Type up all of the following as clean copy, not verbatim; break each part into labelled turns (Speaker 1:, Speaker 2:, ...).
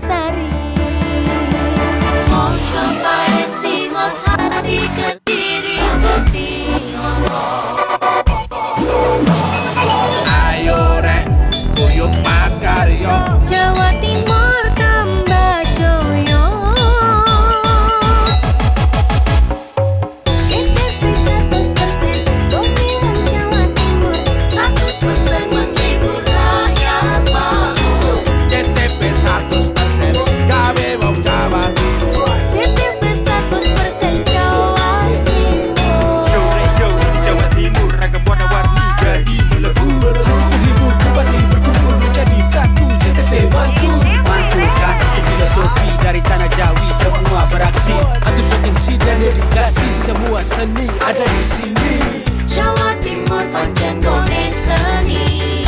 Speaker 1: Lestari. Mau cobain Singosari, Kediri, Kediri.
Speaker 2: Ayo rek, kuyuk makaryo.
Speaker 1: Jawa Timur tambah joyo. CTV 100% Bumi Wong Jawa Timur, 100% menghibur rakyat makmur.
Speaker 2: CTP 100% gawe wong Jawa Timur.
Speaker 1: CTV 100% Jawa Timur.
Speaker 3: Yo di Jawa Timur ragam warna-warni jadi melebur. Hati terhibur kembali berkumpul menjadi satu. JTV mantu mantulkan itu filosofi dari tanah Jawi, semua beraksi atur MC dan dedikasi, semua seni ada di sini.
Speaker 1: Jawa Timur pancen gone seni.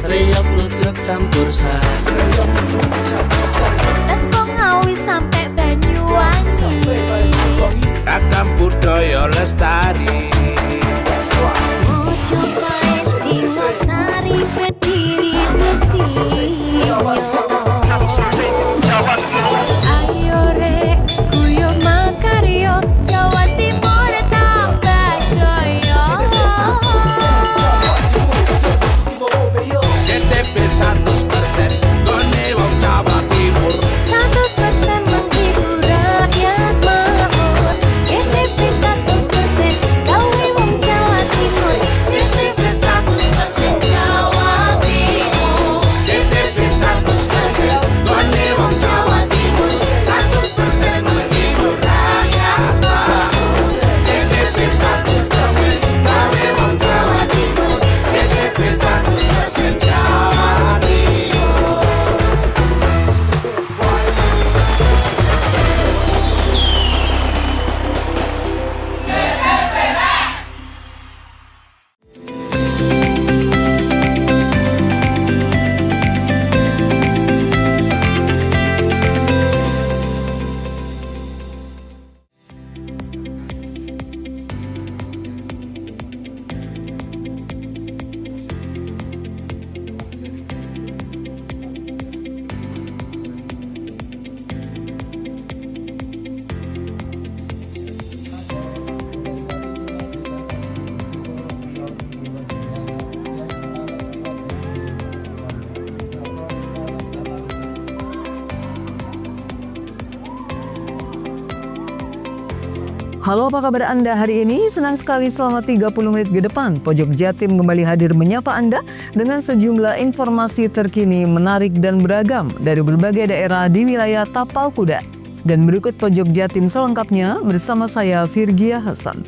Speaker 4: Riok ludruk campur sari.
Speaker 1: Tembung Ngawi sampai Banyuwangi.
Speaker 2: Ragam budaya lestari.
Speaker 1: Mau cobain Singosari, Kediri, Kediri. Ayo rek, kuyuk makaryo. Jawa Timur tambah joyo.
Speaker 2: CTP 100% gone wong Jawa Timur.
Speaker 1: 100% menghibur rakyat makmur. CTV 100% gawe wong Jawa Timur. CTV 100% Jawa Timur.
Speaker 2: CTP 100% gone wong Jawa Timur. 100% menghibur rakyat makmur. CTP 100% gawe wong Jawa Timur. CTP 100% Jawa Timur.
Speaker 5: Halo, apa kabar Anda hari ini? Senang sekali selama 30 menit ke depan Pojok Jatim kembali hadir menyapa Anda dengan sejumlah informasi terkini, menarik dan beragam dari berbagai daerah di wilayah Tapal Kuda. Dan berikut Pojok Jatim selengkapnya bersama saya Virgia Hasan.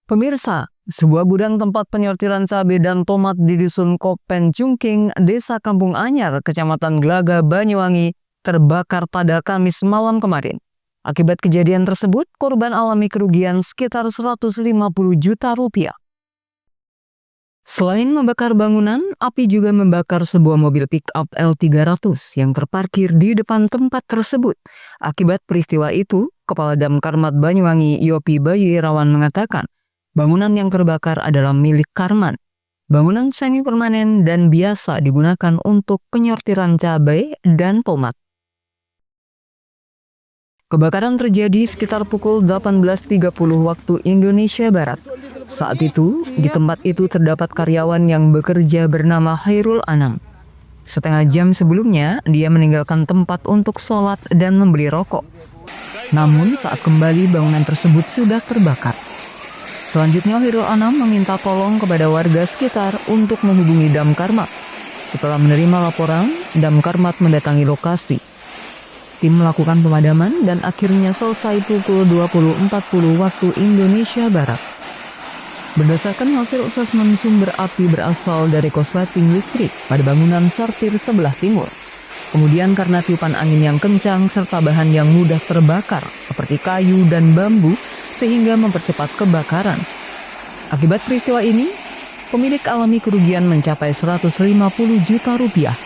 Speaker 5: Pemirsa, sebuah gudang tempat penyortiran cabai dan tomat di Dusun Kopen Jungking, Desa Kampung Anyar, Kecamatan Glaga, Banyuwangi, terbakar pada Kamis malam kemarin. Akibat kejadian tersebut, korban alami kerugian sekitar 150 juta rupiah. Selain membakar bangunan, api juga membakar sebuah mobil pick-up L300 yang terparkir di depan tempat tersebut. Akibat peristiwa itu, Kepala Damkarmat Banyuwangi Yopi Bayu Irawan mengatakan, bangunan yang terbakar adalah milik Karman. Bangunan semi permanen dan biasa digunakan untuk penyortiran cabai dan tomat. Kebakaran terjadi sekitar pukul 18.30 waktu Indonesia Barat. Saat itu, di tempat itu terdapat karyawan yang bekerja bernama Hairul Anam. Setengah jam sebelumnya, dia meninggalkan tempat untuk sholat dan membeli rokok. Namun saat kembali, bangunan tersebut sudah terbakar. Selanjutnya, Hairul Anam meminta tolong kepada warga sekitar untuk menghubungi Damkarmat. Setelah menerima laporan, Damkarmat mendatangi lokasi. Tim melakukan pemadaman dan akhirnya selesai pukul 20.40 waktu Indonesia Barat. Berdasarkan hasil asesmen, sumber api berasal dari korsleting listrik pada bangunan sortir sebelah timur. Kemudian karena tiupan angin yang kencang serta bahan yang mudah terbakar seperti kayu dan bambu, sehingga mempercepat kebakaran. Akibat peristiwa ini, pemilik alami kerugian mencapai 150 juta rupiah.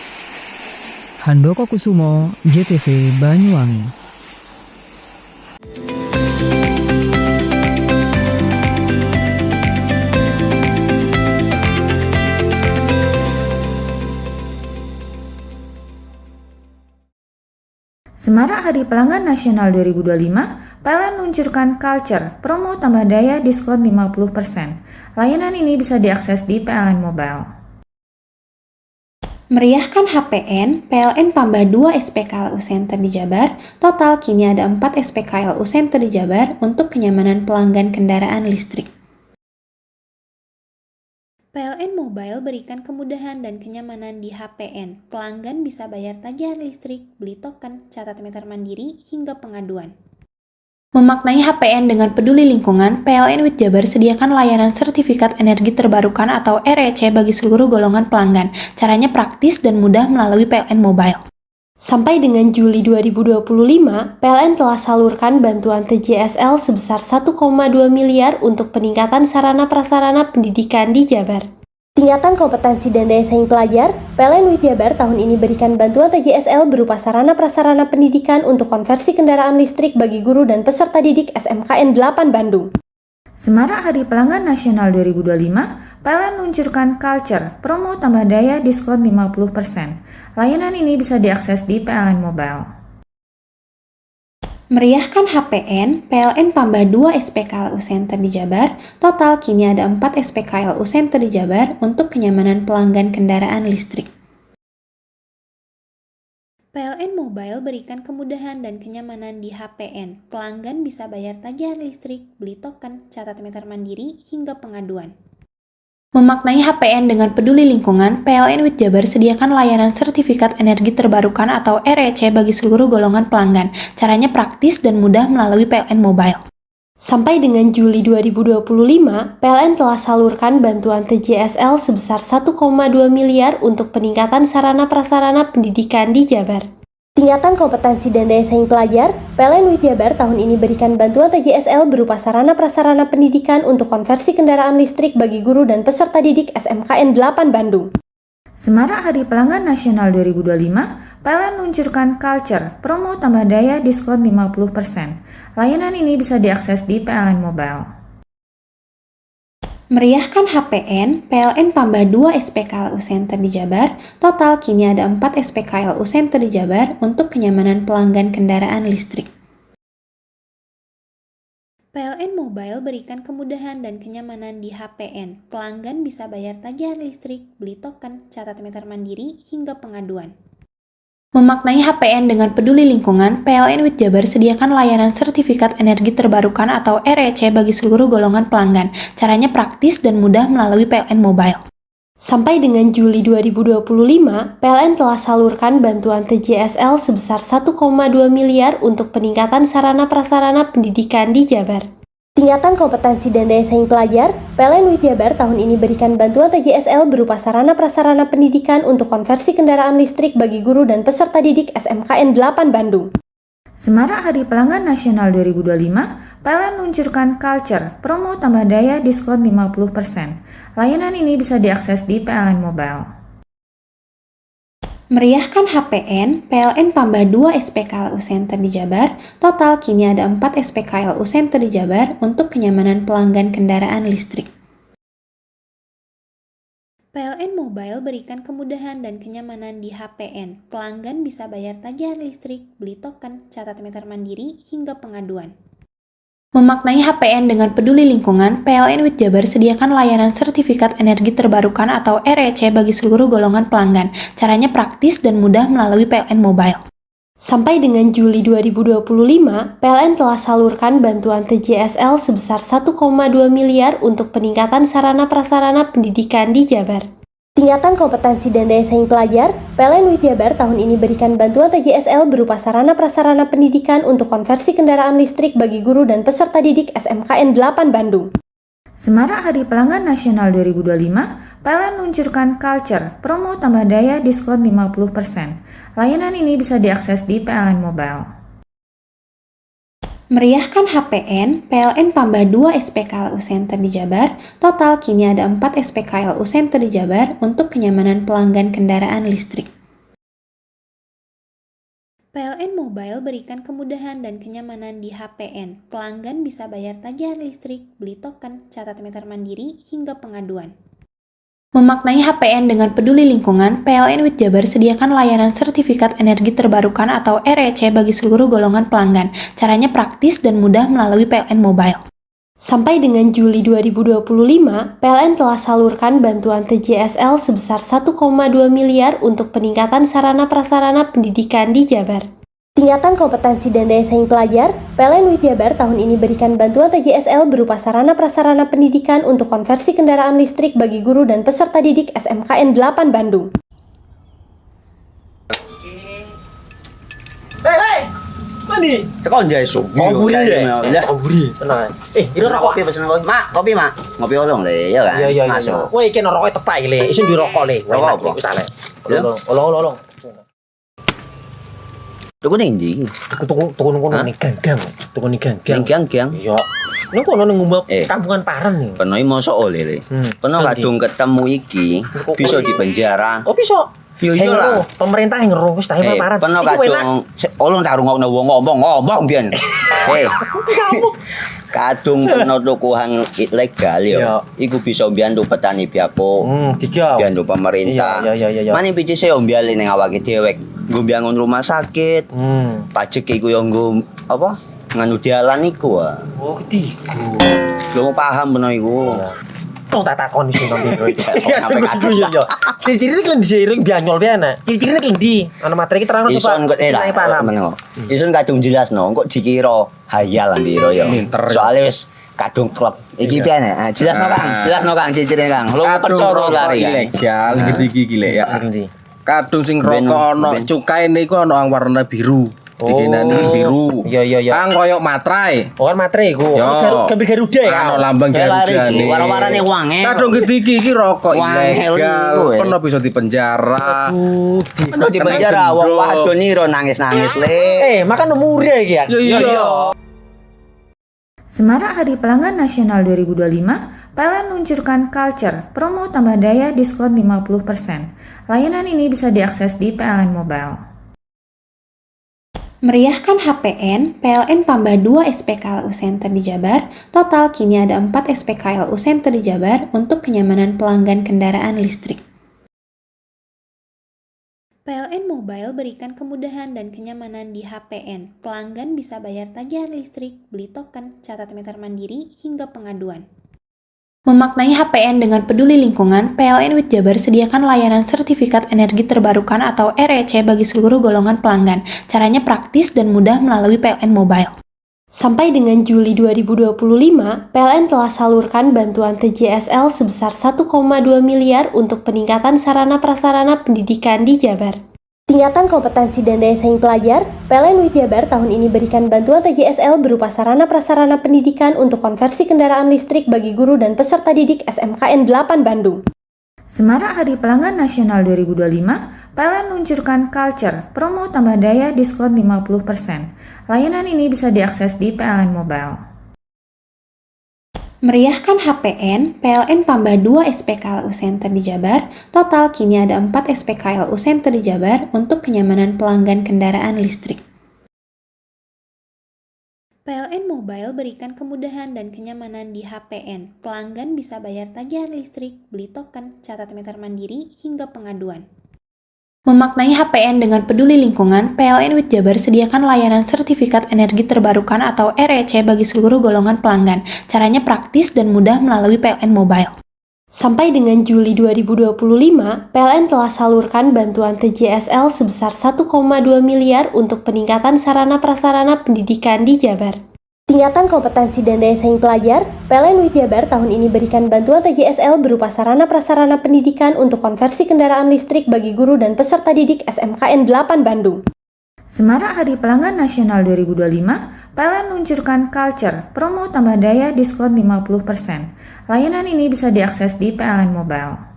Speaker 5: Handoko Kusumo, JTV Banyuwangi.
Speaker 6: Semarak Hari Pelanggan Nasional 2025, PLN luncurkan Culture, promo tambah daya diskon 50%. Layanan ini bisa diakses di PLN Mobile.
Speaker 7: Meriahkan HPN, PLN tambah 2 SPKLU Center di Jabar, total kini ada 4 SPKLU Center di Jabar untuk kenyamanan pelanggan kendaraan listrik. PLN Mobile berikan kemudahan dan kenyamanan di HPN. Pelanggan bisa bayar tagihan listrik, beli token, catat meter mandiri, hingga pengaduan. Memaknai HPN dengan peduli lingkungan, PLN With Jabar sediakan layanan sertifikat energi terbarukan atau REC bagi seluruh golongan pelanggan. Caranya praktis dan mudah melalui PLN Mobile. Sampai dengan Juli 2025, PLN telah salurkan bantuan TJSL sebesar 1,2 miliar untuk peningkatan sarana prasarana pendidikan di Jabar. Tingkatan kompetensi dan daya saing pelajar, PLN With Jabar tahun ini berikan bantuan TJSL berupa sarana prasarana pendidikan untuk konversi kendaraan listrik bagi guru dan peserta didik SMKN 8 Bandung.
Speaker 6: Semarak Hari Pelanggan Nasional 2025, PLN luncurkan Culture, promo tambah daya diskon 50%. Layanan ini bisa diakses di PLN Mobile.
Speaker 7: Meriahkan HPN, PLN tambah 2 SPKLU Center di Jabar, total kini ada 4 SPKLU Center di Jabar untuk kenyamanan pelanggan kendaraan listrik. PLN Mobile berikan kemudahan dan kenyamanan di HPN. Pelanggan bisa bayar tagihan listrik, beli token, catat meter mandiri, hingga pengaduan. Memaknai HPN dengan peduli lingkungan, PLN With Jabar sediakan layanan sertifikat energi terbarukan atau REC bagi seluruh golongan pelanggan. Caranya praktis dan mudah melalui PLN Mobile. Sampai dengan Juli 2025, PLN telah salurkan bantuan TJSL sebesar 1,2 miliar untuk peningkatan sarana prasarana pendidikan di Jabar. Tingkatan kompetensi dan daya saing pelajar, PLN With Jabar tahun ini berikan bantuan TJSL berupa sarana prasarana pendidikan untuk konversi kendaraan listrik bagi guru dan peserta didik SMKN 8 Bandung.
Speaker 6: Semarak Hari Pelanggan Nasional 2025, PLN luncurkan Culture, promo tambah daya diskon 50%. Layanan ini bisa diakses di PLN Mobile.
Speaker 7: Meriahkan HPN, PLN tambah 2 SPKLU Center di Jabar, total kini ada 4 SPKLU Center di Jabar untuk kenyamanan pelanggan kendaraan listrik. PLN Mobile berikan kemudahan dan kenyamanan di HPN. Pelanggan bisa bayar tagihan listrik, beli token, catat meter mandiri, hingga pengaduan. Memaknai HPN dengan peduli lingkungan, PLN With Jabar sediakan layanan sertifikat energi terbarukan atau REC bagi seluruh golongan pelanggan. Caranya praktis dan mudah melalui PLN Mobile. Sampai dengan Juli 2025, PLN telah salurkan bantuan TJSL sebesar 1,2 miliar untuk peningkatan sarana prasarana pendidikan di Jabar. Tingkatan kompetensi dan daya saing pelajar, PLN With Jabar tahun ini berikan bantuan TJSL berupa sarana prasarana pendidikan untuk konversi kendaraan listrik bagi guru dan peserta didik SMKN 8 Bandung.
Speaker 6: Semarak Hari Pelanggan Nasional 2025, PLN luncurkan Culture, promo tambah daya diskon 50%. Layanan ini bisa diakses di PLN Mobile.
Speaker 7: Meriahkan HPN, PLN tambah 2 SPKLU Center di Jabar, total kini ada 4 SPKLU Center di Jabar untuk kenyamanan pelanggan kendaraan listrik. PLN Mobile berikan kemudahan dan kenyamanan di HPN. Pelanggan bisa bayar tagihan listrik, beli token, catat meter mandiri, hingga pengaduan. Memaknai HPN dengan peduli lingkungan, PLN With Jabar sediakan layanan sertifikat energi terbarukan atau REC bagi seluruh golongan pelanggan. Caranya praktis dan mudah melalui PLN Mobile. Sampai dengan Juli 2025, PLN telah salurkan bantuan TJSL sebesar 1,2 miliar untuk peningkatan sarana prasarana pendidikan di Jabar. Tingkatan kompetensi dan daya saing pelajar, PLN With Jabar tahun ini berikan bantuan TJSL berupa sarana prasarana pendidikan untuk konversi kendaraan listrik bagi guru dan peserta didik SMKN 8 Bandung.
Speaker 6: Semarak Hari Pelanggan Nasional 2025, PLN luncurkan Culture, promo tambah daya diskon 50%. Layanan ini bisa diakses di PLN Mobile.
Speaker 7: Meriahkan HPN, PLN tambah 2 SPKLU Center di Jabar, total kini ada 4 SPKLU Center di Jabar untuk kenyamanan pelanggan kendaraan listrik. PLN Mobile berikan kemudahan dan kenyamanan di HPN. Pelanggan bisa bayar tagihan listrik, beli token, catat meter mandiri, hingga pengaduan. Memaknai HPN dengan peduli lingkungan, PLN WIT Jabar sediakan layanan sertifikat energi terbarukan atau REC bagi seluruh golongan pelanggan. Caranya praktis dan mudah melalui PLN Mobile. Sampai dengan Juli 2025, PLN telah salurkan bantuan TJSL sebesar 1,2 miliar untuk peningkatan sarana prasarana pendidikan di Jabar. Tingkatan kompetensi dan daya saing pelajar, PLN WIT Jabar tahun ini berikan bantuan TJSL berupa sarana prasarana pendidikan untuk konversi kendaraan listrik bagi guru dan peserta didik SMKN 8 Bandung.
Speaker 3: Mandi.
Speaker 4: Tekan jaya su.
Speaker 3: Buri deh.
Speaker 4: Ya.
Speaker 3: Buri, tenang. Ini
Speaker 4: Kopi pesen kopi. Mak, kopi, Mak. Ngopi olong le, ya kan?
Speaker 3: Iya.
Speaker 4: Masuk.
Speaker 3: Woi, iki rokok tepak iki le. Isin dirokok le.
Speaker 4: Rokok apa?
Speaker 3: Wis ale.
Speaker 4: Ya.
Speaker 3: Olong.
Speaker 4: Tuku ning ndi?
Speaker 3: Tuku kono ning gang. Tuku ning gang.
Speaker 4: Gang-gang.
Speaker 3: Iya. Ning kono ning ngumap
Speaker 4: Eh.
Speaker 3: kampungan Paren nih.
Speaker 4: Peno iki mosok oleh le. Peno
Speaker 3: Nanti.
Speaker 4: kadung ketemu iki bisa dipenjara.
Speaker 3: Oh bisa.
Speaker 4: Yo iya lah.
Speaker 3: Pemerintah yang ngeru wis tahe Paren.
Speaker 4: Peno
Speaker 3: Iku enak.
Speaker 4: kadung olong tak rungokno wong ngomong biyen. Kadung peno tuku hang ilegal yo.
Speaker 3: Iya.
Speaker 4: Iku bisa mbiyantu petani biako.
Speaker 3: Tiga.
Speaker 4: Mbiyantu pemerintah.
Speaker 3: Iya.
Speaker 4: Mane pici saya mbiali ning awake dhewek. Nggo mbiyangun rumah sakit. Pajak iku yo nggo apa? Nganu dalan iku ah.
Speaker 3: Oh, ketiku.
Speaker 4: Lu paham peno iku.
Speaker 3: Tong tak takon sing nang biro iki.
Speaker 4: Ya, sampe kadung.
Speaker 3: Iya. Ciri-ciri iki diseiring bianyol piana. Ciri-cirine iki ndi? Ana materi iki terang
Speaker 4: Ison kok lah meneng. Ison kadung jelasno kok dikira hayal ambiro ya. Soale wis kadung klub. Iki piye nek? Jelasno Kang. Jelasno Kang ciri-cirine Kang. Lu percaya lari kan.
Speaker 8: Ilegal iki lek ya.
Speaker 3: Ndi?
Speaker 8: Kadung sing rokok ana cukaine iku ana warna biru. Dikenani biru.
Speaker 3: Iya.
Speaker 8: Kang koyo matrai.
Speaker 3: Oh kan materi iku.
Speaker 8: Yo.
Speaker 3: Gambar Garuda ya.
Speaker 8: Ano lambang Garuda nih.
Speaker 4: Warna-warnane wange.
Speaker 8: Kadung iki rokok
Speaker 4: Wangel
Speaker 8: ilegal.
Speaker 4: iku,
Speaker 8: Pernah bisa dipenjara.
Speaker 4: Peno di penjara wong wadon iro nangis-nangis le.
Speaker 3: Makan umure iki ya.
Speaker 8: Iya.
Speaker 6: Semarak Hari Pelanggan Nasional 2025, PLN luncurkan Culture, promo tambah daya diskon 50%. Layanan ini bisa diakses di PLN Mobile.
Speaker 7: Meriahkan HPN, PLN tambah 2 SPKLU Center di Jabar. Total kini ada 4 SPKLU Center di Jabar untuk kenyamanan pelanggan kendaraan listrik. PLN Mobile berikan kemudahan dan kenyamanan di HPN. Pelanggan bisa bayar tagihan listrik, beli token, catat meter mandiri, hingga pengaduan. Memaknai HPN dengan peduli lingkungan, PLN WIT Jabar sediakan layanan sertifikat energi terbarukan atau REC bagi seluruh golongan pelanggan. Caranya praktis dan mudah melalui PLN Mobile. Sampai dengan Juli 2025, PLN telah salurkan bantuan TJSL sebesar 1,2 miliar untuk peningkatan sarana prasarana pendidikan di Jabar. Tingkatan kompetensi dan daya saing pelajar, PLN WIT Jabar tahun ini berikan bantuan TJSL berupa sarana prasarana pendidikan untuk konversi kendaraan listrik bagi guru dan peserta didik SMKN 8 Bandung.
Speaker 6: Semarak Hari Pelanggan Nasional 2025, PLN luncurkan Culture, promo tambah daya diskon 50%. Layanan ini bisa diakses di PLN Mobile.
Speaker 7: Meriahkan HPN, PLN tambah 2 SPKLU Center di Jabar. Total kini ada 4 SPKLU Center di Jabar untuk kenyamanan pelanggan kendaraan listrik. PLN Mobile berikan kemudahan dan kenyamanan di HPN. Pelanggan bisa bayar tagihan listrik, beli token, catat meter mandiri, hingga pengaduan. Memaknai HPN dengan peduli lingkungan, PLN WIT Jabar sediakan layanan sertifikat energi terbarukan atau REC bagi seluruh golongan pelanggan. Caranya praktis dan mudah melalui PLN Mobile. Sampai dengan Juli 2025, PLN telah salurkan bantuan TJSL sebesar 1,2 miliar untuk peningkatan sarana prasarana pendidikan di Jabar. Tingkatan kompetensi dan daya saing pelajar, PLN WIT Jabar tahun ini berikan bantuan TJSL berupa sarana prasarana pendidikan untuk konversi kendaraan listrik bagi guru dan peserta didik SMKN 8 Bandung.
Speaker 6: Semarak Hari Pelanggan Nasional 2025, PLN luncurkan Culture, promo tambah daya diskon 50%. Layanan ini bisa diakses di PLN Mobile.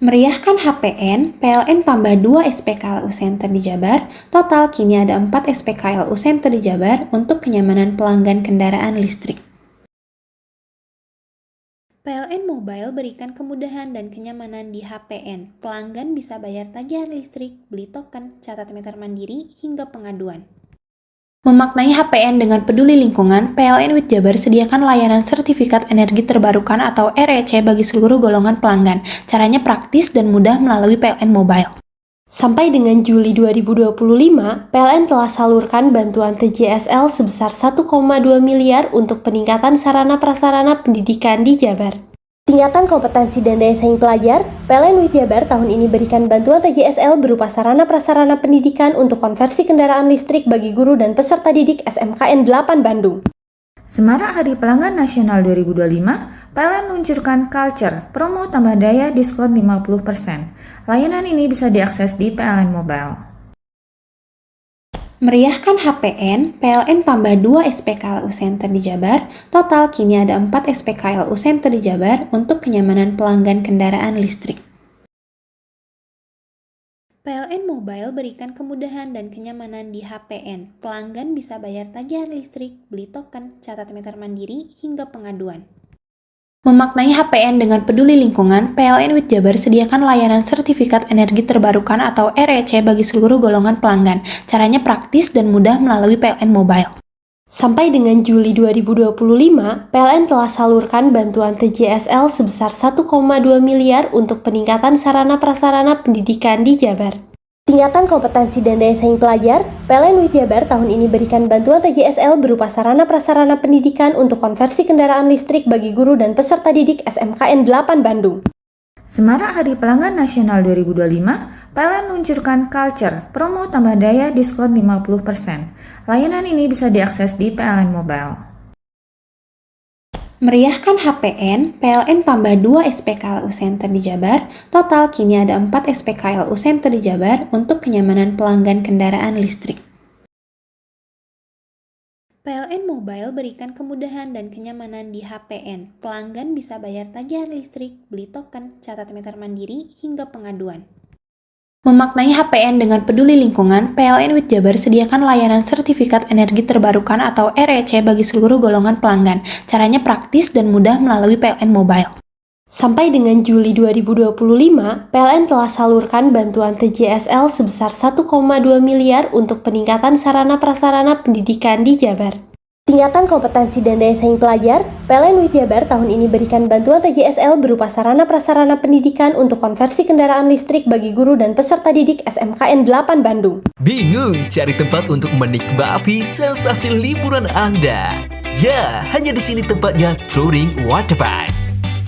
Speaker 7: Meriahkan HPN, PLN tambah 2 SPKLU Center di Jabar. Total kini ada 4 SPKLU Center di Jabar untuk kenyamanan pelanggan kendaraan listrik. PLN Mobile berikan kemudahan dan kenyamanan di HPN. Pelanggan bisa bayar tagihan listrik, beli token, catat meter mandiri, hingga pengaduan. Memaknai HPN dengan peduli lingkungan, PLN WIT Jabar sediakan layanan sertifikat energi terbarukan atau REC bagi seluruh golongan pelanggan. Caranya praktis dan mudah melalui PLN Mobile. Sampai dengan Juli 2025, PLN telah salurkan bantuan TJSL sebesar 1,2 miliar untuk peningkatan sarana prasarana pendidikan di Jabar. Tingkatan kompetensi dan daya saing pelajar, PLN WIT Jabar tahun ini berikan bantuan TJSL berupa sarana prasarana pendidikan untuk konversi kendaraan listrik bagi guru dan peserta didik SMKN 8 Bandung.
Speaker 6: Semarak Hari Pelanggan Nasional 2025, PLN luncurkan Culture, promo tambah daya diskon 50%. Layanan ini bisa diakses di PLN Mobile.
Speaker 7: Meriahkan HPN, PLN tambah 2 SPKLU Center di Jabar. Total kini ada 4 SPKLU Center di Jabar untuk kenyamanan pelanggan kendaraan listrik. PLN Mobile berikan kemudahan dan kenyamanan di HPN. Pelanggan bisa bayar tagihan listrik, beli token, catat meter mandiri, hingga pengaduan. Memaknai HPN dengan peduli lingkungan, PLN WIT Jabar sediakan layanan sertifikat energi terbarukan atau REC bagi seluruh golongan pelanggan. Caranya praktis dan mudah melalui PLN Mobile. Sampai dengan Juli 2025, PLN telah salurkan bantuan TJSL sebesar 1,2 miliar untuk peningkatan sarana prasarana pendidikan di Jabar. Tingkatan kompetensi dan daya saing pelajar, PLN WIT Jabar tahun ini berikan bantuan TJSL berupa sarana prasarana pendidikan untuk konversi kendaraan listrik bagi guru dan peserta didik SMKN 8 Bandung.
Speaker 6: Semarak Hari Pelanggan Nasional 2025, PLN luncurkan Culture, promo tambah daya diskon 50%. Layanan ini bisa diakses di PLN Mobile.
Speaker 7: Meriahkan HPN, PLN tambah 2 SPKLU Center di Jabar. Total kini ada 4 SPKLU Center di Jabar untuk kenyamanan pelanggan kendaraan listrik. PLN Mobile berikan kemudahan dan kenyamanan di HPN. Pelanggan bisa bayar tagihan listrik, beli token, catat meter mandiri, hingga pengaduan. Memaknai HPN dengan peduli lingkungan, PLN WIT Jabar sediakan layanan sertifikat energi terbarukan atau REC bagi seluruh golongan pelanggan. Caranya praktis dan mudah melalui PLN Mobile. Sampai dengan Juli 2025, PLN telah salurkan bantuan TJSL sebesar 1,2 miliar untuk peningkatan sarana prasarana pendidikan di Jabar. Tingkatan kompetensi dan daya saing pelajar, PLN WIT Jabar tahun ini berikan bantuan TJSL berupa sarana prasarana pendidikan untuk konversi kendaraan listrik bagi guru dan peserta didik SMKN 8 Bandung.
Speaker 9: Bingung cari tempat untuk menikmati sensasi liburan Anda? Ya, hanya di sini tempatnya Touring Waterpark.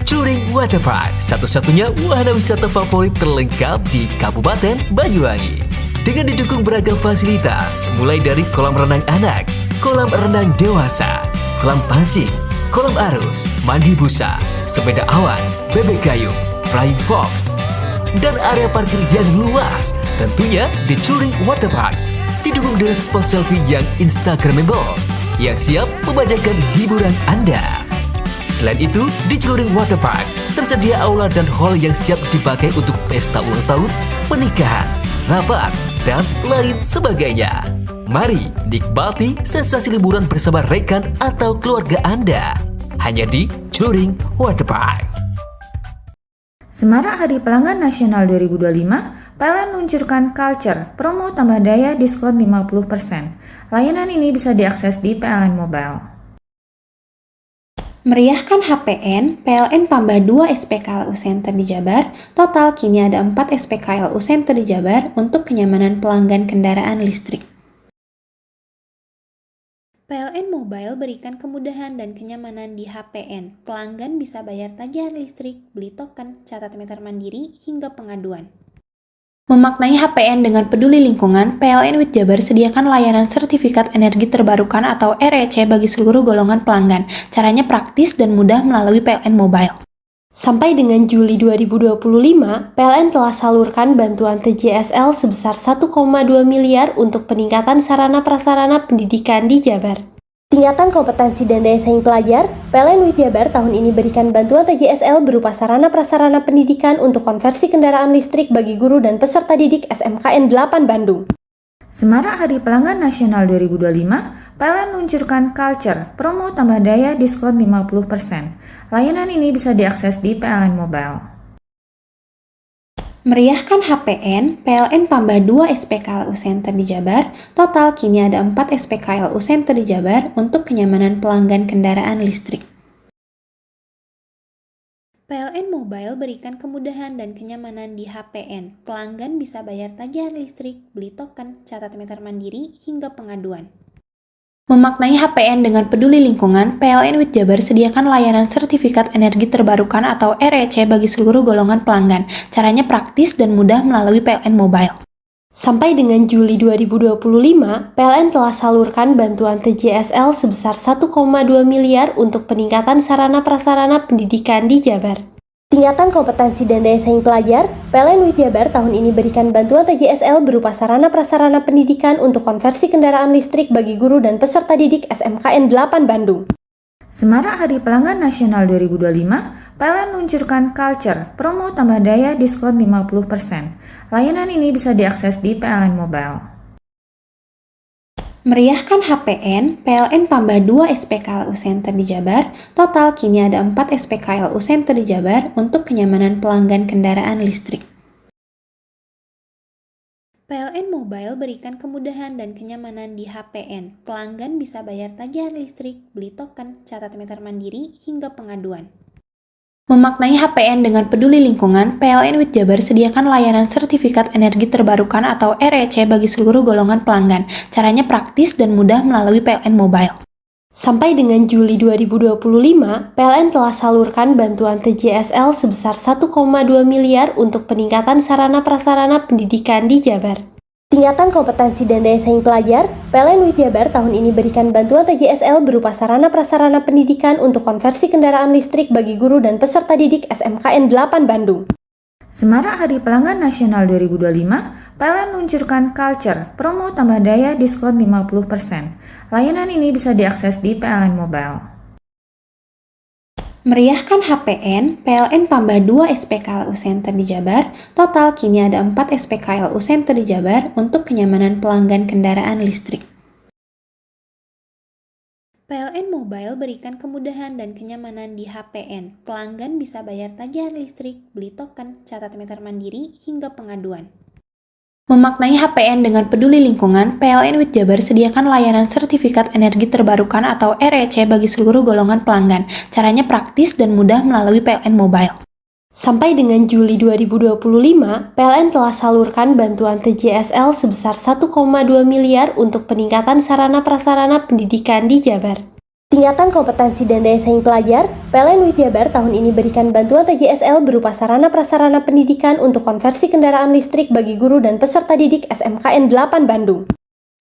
Speaker 9: Touring Waterpark, satu-satunya wahana wisata favorit terlengkap di Kabupaten Banyuwangi. Dengan didukung beragam fasilitas, mulai dari kolam renang anak, kolam renang dewasa, kolam pancing, kolam arus, mandi busa, sepeda awan, bebek gayung, flying fox, dan area parkir yang luas. Tentunya di Touring Waterpark, didukung dengan spot selfie yang instagramable, yang siap membajakan hiburan Anda. Selain itu, di Touring Waterpark, tersedia aula dan hall yang siap dipakai untuk pesta ulang tahun, pernikahan, rapat, dan lain sebagainya. Mari nikmati sensasi liburan bersama rekan atau keluarga Anda. Hanya di Touring Waterpark.
Speaker 6: Semarak Hari Pelanggan Nasional 2025, PLN luncurkan Culture, promo tambah daya diskon 50%. Layanan ini bisa diakses di PLN Mobile.
Speaker 7: Meriahkan HPN, PLN tambah 2 SPKLU Center di Jabar. Total kini ada 4 SPKLU Center di Jabar untuk kenyamanan pelanggan kendaraan listrik. PLN Mobile berikan kemudahan dan kenyamanan di HPN. Pelanggan bisa bayar tagihan listrik, beli token, catat meter mandiri, hingga pengaduan. Memaknai HPN dengan peduli lingkungan, PLN WIT Jabar sediakan layanan sertifikat energi terbarukan atau REC bagi seluruh golongan pelanggan. Caranya praktis dan mudah melalui PLN Mobile. Sampai dengan Juli 2025, PLN telah salurkan bantuan TJSL sebesar 1,2 miliar untuk peningkatan sarana prasarana pendidikan di Jabar. Tingkatan kompetensi dan daya saing pelajar, PLN WIT Jabar tahun ini berikan bantuan TJSL berupa sarana prasarana pendidikan untuk konversi kendaraan listrik bagi guru dan peserta didik SMKN 8 Bandung.
Speaker 6: Semarak Hari Pelanggan Nasional 2025, PLN luncurkan Culture, promo tambah daya diskon 50%. Layanan ini bisa diakses di PLN Mobile.
Speaker 7: Meriahkan HPN, PLN tambah 2 SPKLU Center di Jabar, total kini ada 4 SPKLU Center di Jabar untuk kenyamanan pelanggan kendaraan listrik. PLN Mobile berikan kemudahan dan kenyamanan di HPN. Pelanggan bisa bayar tagihan listrik, beli token, catat meter mandiri, hingga pengaduan. Memaknai HPN dengan peduli lingkungan, PLN WIT Jabar sediakan layanan sertifikat energi terbarukan atau REC bagi seluruh golongan pelanggan. Caranya praktis dan mudah melalui PLN Mobile. Sampai dengan Juli 2025, PLN telah salurkan bantuan TJSL sebesar 1,2 miliar untuk peningkatan sarana prasarana pendidikan di Jabar. Tingkatan kompetensi dan daya saing pelajar, PLN WIT Jabar tahun ini berikan bantuan TJSL berupa sarana prasarana pendidikan untuk konversi kendaraan listrik bagi guru dan peserta didik SMKN 8 Bandung.
Speaker 6: Semarak Hari Pelanggan Nasional 2025, PLN luncurkan Culture, promo tambah daya diskon 50%. Layanan ini bisa diakses di PLN Mobile.
Speaker 7: Meriahkan HPN, PLN tambah 2 SPKLU Center di Jabar, total kini ada 4 SPKLU Center di Jabar untuk kenyamanan pelanggan kendaraan listrik. PLN Mobile berikan kemudahan dan kenyamanan di HPN. Pelanggan bisa bayar tagihan listrik, beli token, catat meter mandiri, hingga pengaduan. Memaknai HPN dengan peduli lingkungan, PLN WIT Jabar sediakan layanan sertifikat energi terbarukan atau REC bagi seluruh golongan pelanggan. Caranya praktis dan mudah melalui PLN Mobile. Sampai dengan Juli 2025, PLN telah salurkan bantuan TJSL sebesar 1,2 miliar untuk peningkatan sarana prasarana pendidikan di Jabar. Tingkatan kompetensi dan daya saing pelajar, PLN WIT Jabar tahun ini berikan bantuan TJSL berupa sarana prasarana pendidikan untuk konversi kendaraan listrik bagi guru dan peserta didik SMKN 8 Bandung.
Speaker 6: Semarak Hari Pelanggan Nasional 2025, PLN luncurkan Culture, promo tambah daya diskon 50%. Layanan ini bisa diakses di PLN Mobile.
Speaker 7: Meriahkan HPN, PLN tambah 2 SPKLU Center di Jabar, total kini ada 4 SPKLU Center di Jabar untuk kenyamanan pelanggan kendaraan listrik. PLN Mobile berikan kemudahan dan kenyamanan di HPN. Pelanggan bisa bayar tagihan listrik, beli token, catat meter mandiri, hingga pengaduan. Memaknai HPN dengan peduli lingkungan, PLN WIT Jabar sediakan layanan sertifikat energi terbarukan atau REC bagi seluruh golongan pelanggan. Caranya praktis dan mudah melalui PLN Mobile. Sampai dengan Juli 2025, PLN telah salurkan bantuan TJSL sebesar 1,2 miliar untuk peningkatan sarana prasarana pendidikan di Jabar. Tingkatan kompetensi dan daya saing pelajar, PLN WIT Jabar tahun ini berikan bantuan TJSL berupa sarana prasarana pendidikan untuk konversi kendaraan listrik bagi guru dan peserta didik SMKN 8 Bandung.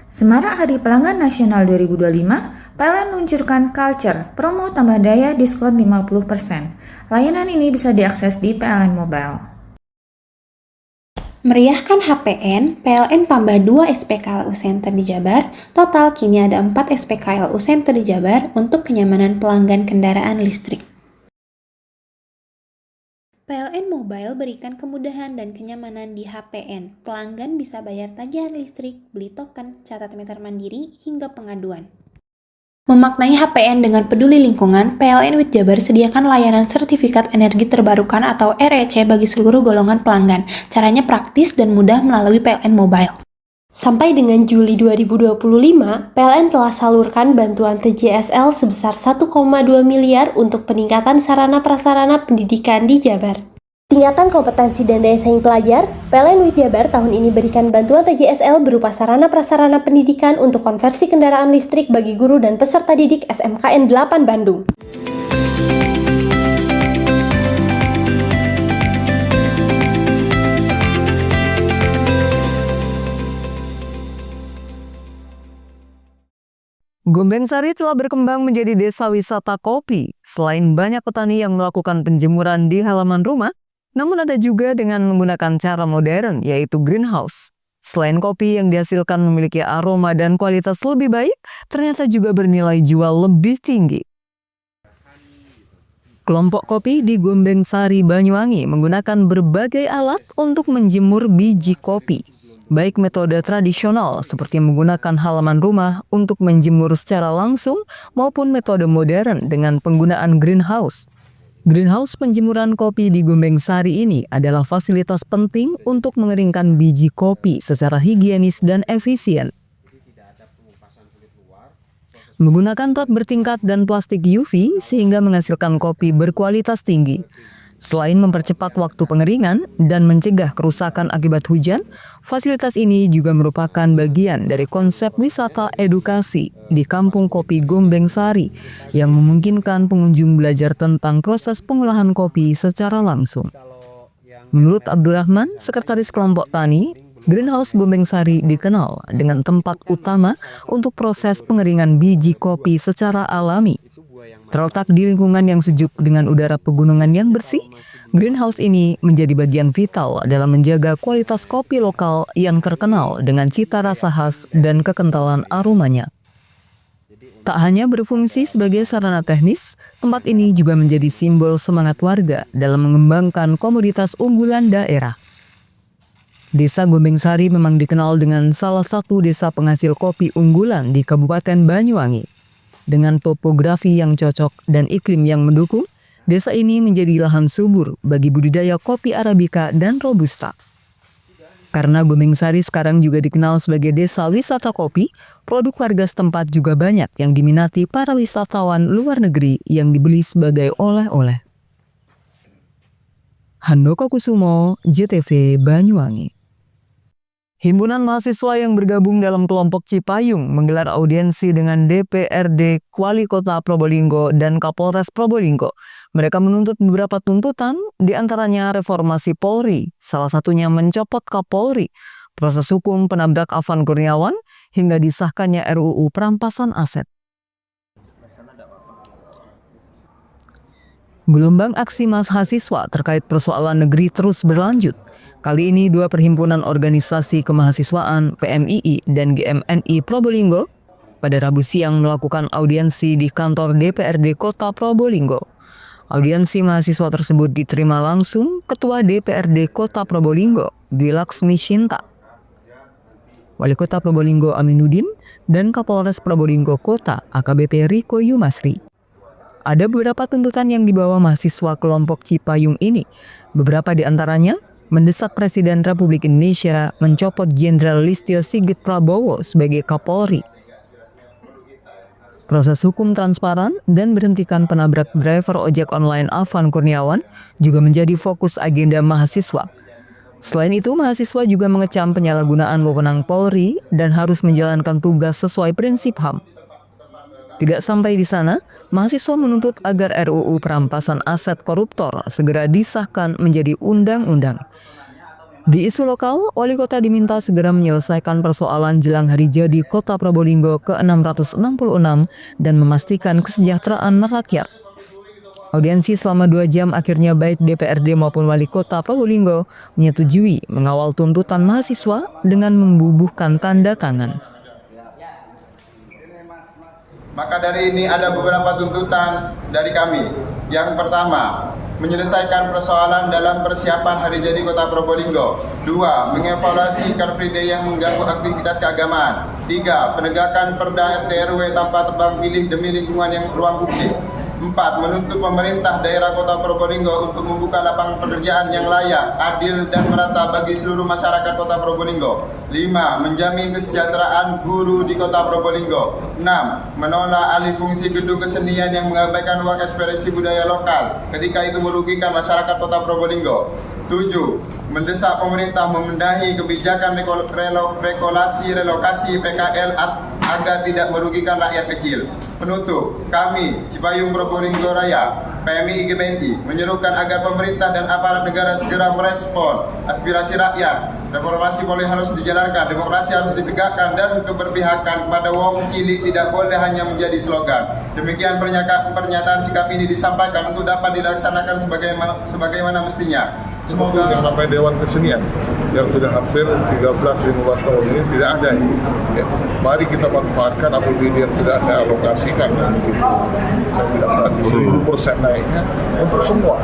Speaker 6: Semarak Hari Pelanggan Nasional 2025, PLN luncurkan Culture, promo tambah daya diskon 50%. Layanan ini bisa diakses di PLN Mobile.
Speaker 7: Meriahkan HPN, PLN tambah 2 SPKLU Center di Jabar, total kini ada 4 SPKLU Center di Jabar untuk kenyamanan pelanggan kendaraan listrik. PLN Mobile berikan kemudahan dan kenyamanan di HPN. Pelanggan bisa bayar tagihan listrik, beli token, catat meter mandiri, hingga pengaduan. Memaknai HPN dengan peduli lingkungan, PLN WIT Jabar sediakan layanan sertifikat energi terbarukan atau REC bagi seluruh golongan pelanggan. Caranya praktis dan mudah melalui PLN Mobile. Sampai dengan Juli 2025, PLN telah salurkan bantuan TJSL sebesar 1,2 miliar untuk peningkatan sarana prasarana pendidikan di Jabar. Tingkatan kompetensi dan daya saing pelajar, PLN WIT Jabar tahun ini berikan bantuan TJSL berupa sarana prasarana pendidikan untuk konversi kendaraan listrik bagi guru dan peserta didik SMKN 8 Bandung.
Speaker 5: Gombeng-Sari telah berkembang menjadi desa wisata kopi. Selain banyak petani yang melakukan penjemuran di halaman rumah, namun ada juga dengan menggunakan cara modern, yaitu greenhouse. Selain kopi yang dihasilkan memiliki aroma dan kualitas lebih baik, ternyata juga bernilai jual lebih tinggi. Kelompok kopi di Gombeng-Sari, Banyuwangi menggunakan berbagai alat untuk menjemur biji kopi. Baik metode tradisional seperti menggunakan halaman rumah untuk menjemur secara langsung maupun metode modern dengan penggunaan greenhouse. Greenhouse penjemuran kopi di Gombeng Sari ini adalah fasilitas penting untuk mengeringkan biji kopi secara higienis dan efisien. Menggunakan rak bertingkat dan plastik UV sehingga menghasilkan kopi berkualitas tinggi. Selain mempercepat waktu pengeringan dan mencegah kerusakan akibat hujan, fasilitas ini juga merupakan bagian dari konsep wisata edukasi di Kampung Kopi Gombeng Sari yang memungkinkan pengunjung belajar tentang proses pengolahan kopi secara langsung. Menurut Abdurrahman, Sekretaris Kelompok Tani, Greenhouse Gombeng Sari dikenal dengan tempat utama untuk proses pengeringan biji kopi secara alami. Terletak di lingkungan yang sejuk dengan udara pegunungan yang bersih, greenhouse ini menjadi bagian vital dalam menjaga kualitas kopi lokal yang terkenal dengan cita rasa khas dan kekentalan aromanya. Tak hanya berfungsi sebagai sarana teknis, tempat ini juga menjadi simbol semangat warga dalam mengembangkan komoditas unggulan daerah. Desa Gombeng Sari memang dikenal dengan salah satu desa penghasil kopi unggulan di Kabupaten Banyuwangi. Dengan topografi yang cocok dan iklim yang mendukung, desa ini menjadi lahan subur bagi budidaya kopi Arabica dan Robusta. Karena Gombeng Sari sekarang juga dikenal sebagai desa wisata kopi, produk warga setempat juga banyak yang diminati para wisatawan luar negeri yang dibeli sebagai oleh-oleh. Handoko Kusumo, JTV Banyuwangi. Himpunan mahasiswa yang bergabung dalam kelompok Cipayung menggelar audiensi dengan DPRD Wali Kota Probolinggo dan Kapolres Probolinggo. Mereka menuntut beberapa tuntutan, diantaranya reformasi Polri, salah satunya mencopot Kapolri, proses hukum penabrak Afan Kurniawan, hingga disahkannya RUU perampasan aset. Gelombang aksi mahasiswa terkait persoalan negeri terus berlanjut. Kali ini dua perhimpunan organisasi kemahasiswaan PMII dan GMNI Probolinggo pada Rabu siang melakukan audiensi di kantor DPRD Kota Probolinggo. Audiensi mahasiswa tersebut diterima langsung Ketua DPRD Kota Probolinggo, Dwi Laksmi Shinta, Wali Kota Probolinggo Aminuddin, dan Kapolres Probolinggo Kota AKBP Riko Yumasri. Ada beberapa tuntutan yang dibawa mahasiswa kelompok Cipayung ini. Beberapa di antaranya mendesak Presiden Republik Indonesia mencopot Jenderal Listio Sigit Prabowo sebagai Kapolri. Proses hukum transparan dan berhentikan penabrak driver ojek online Afan Kurniawan juga menjadi fokus agenda mahasiswa. Selain itu, mahasiswa juga mengecam penyalahgunaan wewenang Polri dan harus menjalankan tugas sesuai prinsip HAM. Tidak sampai di sana, mahasiswa menuntut agar RUU perampasan aset koruptor segera disahkan menjadi undang-undang. Di isu lokal, Wali Kota diminta segera menyelesaikan persoalan jelang hari jadi Kota Probolinggo ke-666 dan memastikan kesejahteraan rakyat. Audiensi selama 2 jam akhirnya baik DPRD maupun Wali Kota Probolinggo menyetujui mengawal tuntutan mahasiswa dengan membubuhkan tanda tangan.
Speaker 10: Maka dari ini ada beberapa tuntutan dari kami. Yang pertama, menyelesaikan persoalan dalam persiapan hari jadi Kota Probolinggo. 2. Mengevaluasi Car Free Day yang mengganggu aktivitas keagamaan. 3. Penegakan Perda RT RW tanpa tebang pilih demi lingkungan yang ruang publik. 4. Menuntut pemerintah daerah Kota Probolinggo untuk membuka lapangan pekerjaan yang layak, adil, dan merata bagi seluruh masyarakat Kota Probolinggo. 5. Menjamin kesejahteraan guru di Kota Probolinggo. 6. Menolak alih fungsi gedung kesenian yang mengabaikan ruang ekspresi budaya lokal ketika itu merugikan masyarakat Kota Probolinggo. 7. Mendesak pemerintah membenahi kebijakan relokasi PKL agar tidak merugikan rakyat kecil. Penutup, kami Cipayung Probolinggo Raya, PMI GMNI menyerukan agar pemerintah dan aparat negara segera merespon aspirasi rakyat. Reformasi Polri harus dijalankan, demokrasi harus ditegakkan, dan keberpihakan kepada wong cilik tidak boleh hanya menjadi slogan. Demikian pernyataan sikap ini disampaikan untuk dapat dilaksanakan sebagaimana mestinya. Semoga
Speaker 11: yang namanya Dewan Kesenian yang sudah hampir 13-15 tahun ini tidak ada. Ya, mari kita manfaatkan APBD yang sudah saya alokasikan. Saya bilang tadi 1000% naiknya untuk semua.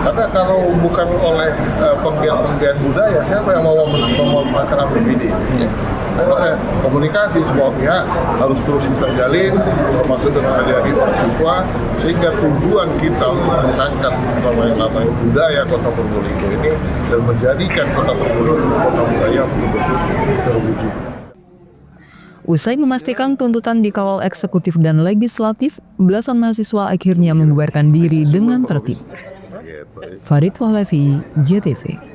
Speaker 11: Karena kalau bukan oleh penggiat budaya, siapa yang mau memanfaatkan APBD? Ya. Komunikasi semua pihak harus terus kita jalin, termasuk dengan adik-adik mahasiswa, sehingga tujuan kita untuk mengangkat namanya budaya Kota Probolinggo ini dan menjadikan Kota Probolinggo kota budaya betul-betul terwujud.
Speaker 5: Usai memastikan tuntutan dikawal eksekutif dan legislatif, belasan mahasiswa akhirnya membubarkan diri dengan tertib. Farid Wahlevi, JTV.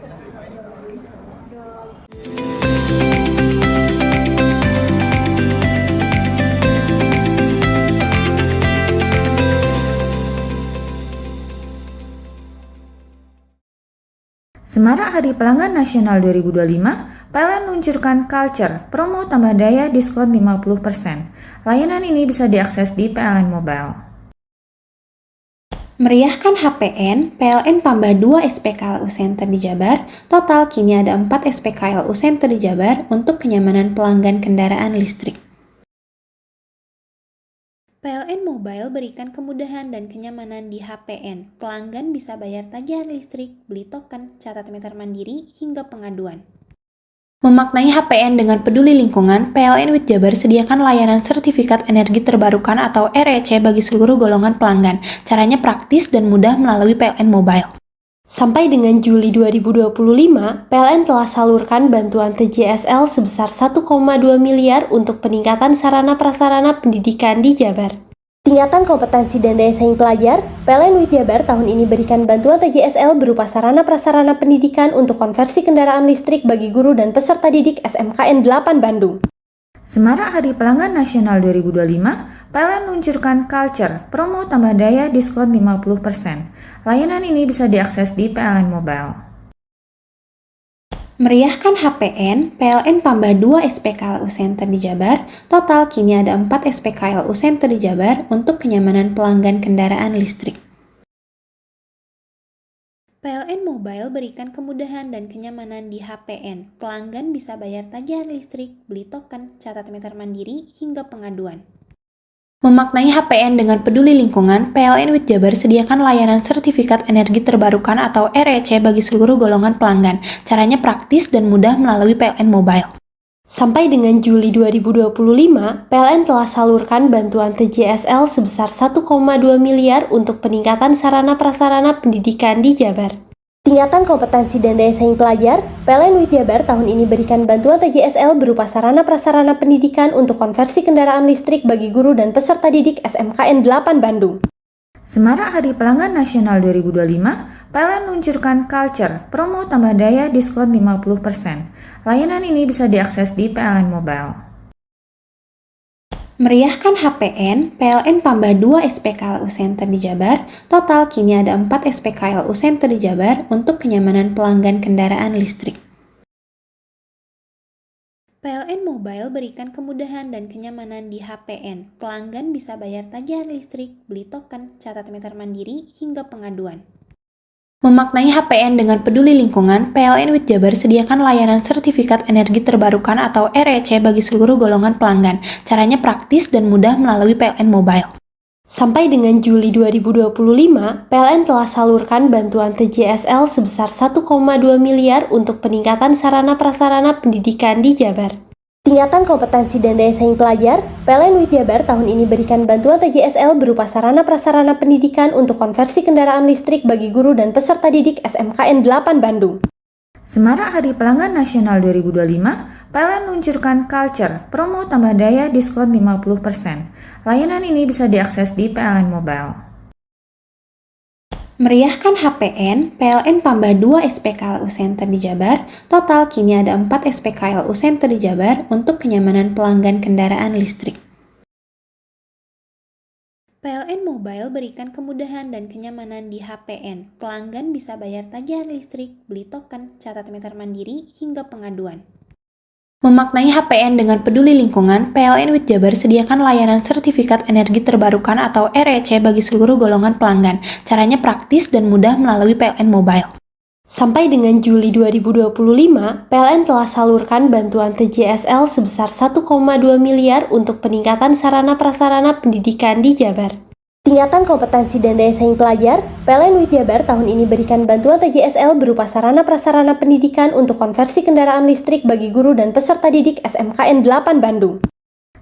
Speaker 6: Semarak Hari Pelanggan Nasional 2025, PLN luncurkan Culture, promo tambah daya diskon 50%. Layanan ini bisa diakses di PLN Mobile.
Speaker 7: Meriahkan HPN, PLN tambah 2 SPKLU Center di Jabar. Total kini ada 4 SPKLU Center di Jabar untuk kenyamanan pelanggan kendaraan listrik. PLN Mobile berikan kemudahan dan kenyamanan di HPN. Pelanggan bisa bayar tagihan listrik, beli token, catat meter mandiri, hingga pengaduan. Memaknai HPN dengan peduli lingkungan, PLN WIT Jabar sediakan layanan sertifikat energi terbarukan atau REC bagi seluruh golongan pelanggan. Caranya praktis dan mudah melalui PLN Mobile. Sampai dengan Juli 2025, PLN telah salurkan bantuan TJSL sebesar 1,2 miliar untuk peningkatan sarana-prasarana pendidikan di Jabar. Tingkatan kompetensi dan daya saing pelajar, PLN WIT Jabar tahun ini berikan bantuan TJSL berupa sarana-prasarana pendidikan untuk konversi kendaraan listrik bagi guru dan peserta didik SMKN 8 Bandung.
Speaker 6: Semarak Hari Pelanggan Nasional 2025, PLN luncurkan Culture, promo tambah daya diskon 50%. Layanan ini bisa diakses di PLN Mobile.
Speaker 7: Meriahkan HPN, PLN tambah 2 SPKLU Center di Jabar. Total kini ada 4 SPKLU Center di Jabar untuk kenyamanan pelanggan kendaraan listrik. PLN Mobile berikan kemudahan dan kenyamanan di HPN. Pelanggan bisa bayar tagihan listrik, beli token, catat meter mandiri, hingga pengaduan. Memaknai HPN dengan peduli lingkungan, PLN WIT Jabar sediakan layanan sertifikat energi terbarukan atau REC bagi seluruh golongan pelanggan. Caranya praktis dan mudah melalui PLN Mobile. Sampai dengan Juli 2025, PLN telah salurkan bantuan TJSL sebesar 1,2 miliar untuk peningkatan sarana-prasarana pendidikan di Jabar. Tingkatan kompetensi dan daya saing pelajar, PLN WIT Jabar tahun ini berikan bantuan TJSL berupa sarana-prasarana pendidikan untuk konversi kendaraan listrik bagi guru dan peserta didik SMKN 8 Bandung.
Speaker 6: Semarak Hari Pelanggan Nasional 2025, PLN luncurkan Culture, promo tambah daya diskon 50%. Layanan ini bisa diakses di PLN Mobile.
Speaker 7: Meriahkan HPN, PLN tambah 2 SPKLU Center di Jabar. Total kini ada 4 SPKLU Center di Jabar untuk kenyamanan pelanggan kendaraan listrik. PLN Mobile berikan kemudahan dan kenyamanan di HPN. Pelanggan bisa bayar tagihan listrik, beli token, catat meter mandiri, hingga pengaduan. Memaknai HPN dengan peduli lingkungan, PLN WIT Jabar sediakan layanan sertifikat energi terbarukan atau REC bagi seluruh golongan pelanggan. Caranya praktis dan mudah melalui PLN Mobile. Sampai dengan Juli 2025, PLN telah salurkan bantuan TJSL sebesar 1,2 miliar untuk peningkatan sarana-prasarana pendidikan di Jabar. Tingkatan kompetensi dan daya saing pelajar, PLN WIT Jabar tahun ini berikan bantuan TJSL berupa sarana-prasarana pendidikan untuk konversi kendaraan listrik bagi guru dan peserta didik SMKN 8 Bandung.
Speaker 6: Semarak Hari Pelanggan Nasional 2025, PLN luncurkan Culture, promo tambah daya diskon 50%. Layanan ini bisa diakses di PLN Mobile.
Speaker 7: Meriahkan HPN, PLN tambah 2 SPKLU Center di Jabar. Total kini ada 4 SPKLU Center di Jabar untuk kenyamanan pelanggan kendaraan listrik. PLN Mobile berikan kemudahan dan kenyamanan di HPN. Pelanggan bisa bayar tagihan listrik, beli token, catat meter mandiri, hingga pengaduan. Memaknai HPN dengan peduli lingkungan, PLN WIT Jabar sediakan layanan sertifikat energi terbarukan atau REC bagi seluruh golongan pelanggan. Caranya praktis dan mudah melalui PLN Mobile. Sampai dengan Juli 2025, PLN telah salurkan bantuan TJSL sebesar 1,2 miliar untuk peningkatan sarana-prasarana pendidikan di Jabar. Tingkatan kompetensi dan daya saing pelajar, PLN UIT Jabar tahun ini berikan bantuan TJSL berupa sarana prasarana pendidikan untuk konversi kendaraan listrik bagi guru dan peserta didik SMKN 8 Bandung.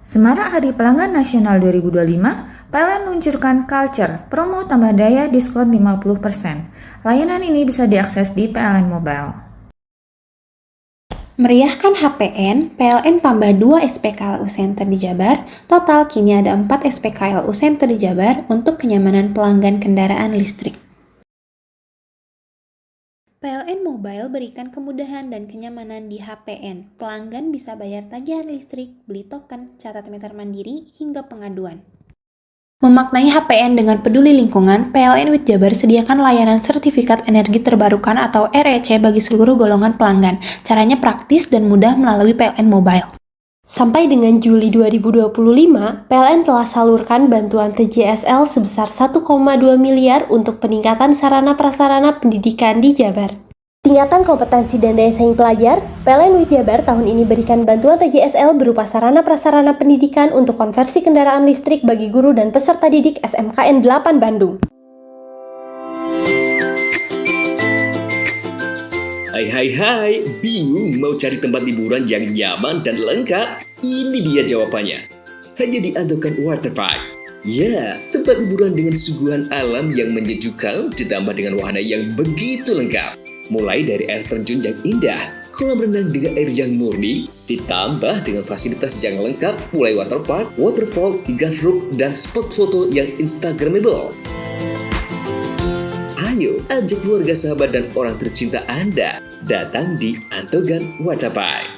Speaker 6: Semarak Hari Pelanggan Nasional 2025, PLN luncurkan Culture, promo tambah daya diskon 50%. Layanan ini bisa diakses di PLN Mobile.
Speaker 7: Meriahkan HPN, PLN tambah 2 SPKLU Center di Jabar. Total kini ada 4 SPKLU Center di Jabar untuk kenyamanan pelanggan kendaraan listrik. PLN Mobile berikan kemudahan dan kenyamanan di HPN. Pelanggan bisa bayar tagihan listrik, beli token, catat meter mandiri, hingga pengaduan. Memaknai HPN dengan peduli lingkungan, PLN UIT Jabar sediakan layanan sertifikat energi terbarukan atau REC bagi seluruh golongan pelanggan. Caranya praktis dan mudah melalui PLN Mobile. Sampai dengan Juli 2025, PLN telah salurkan bantuan TJSL sebesar 1,2 miliar untuk peningkatan sarana prasarana pendidikan di Jabar. Tingkatan kompetensi dan daya saing pelajar, PLN UIT Jabar tahun ini berikan bantuan TJSL berupa sarana prasarana pendidikan untuk konversi kendaraan listrik bagi guru dan peserta didik SMKN 8 Bandung.
Speaker 9: Hai, bingung mau cari tempat liburan yang nyaman dan lengkap? Ini dia jawabannya. Hanya di Andokan Waterpark. Ya, tempat liburan dengan suguhan alam yang menyejukkan ditambah dengan wahana yang begitu lengkap. Mulai dari air terjun yang indah, kolam renang dengan air yang murni, ditambah dengan fasilitas yang lengkap mulai waterpark, waterfall, hingga roof dan spot foto yang instagramable. Ayo, ajak keluarga, sahabat, dan orang tercinta Anda datang di Andokan Waterpark.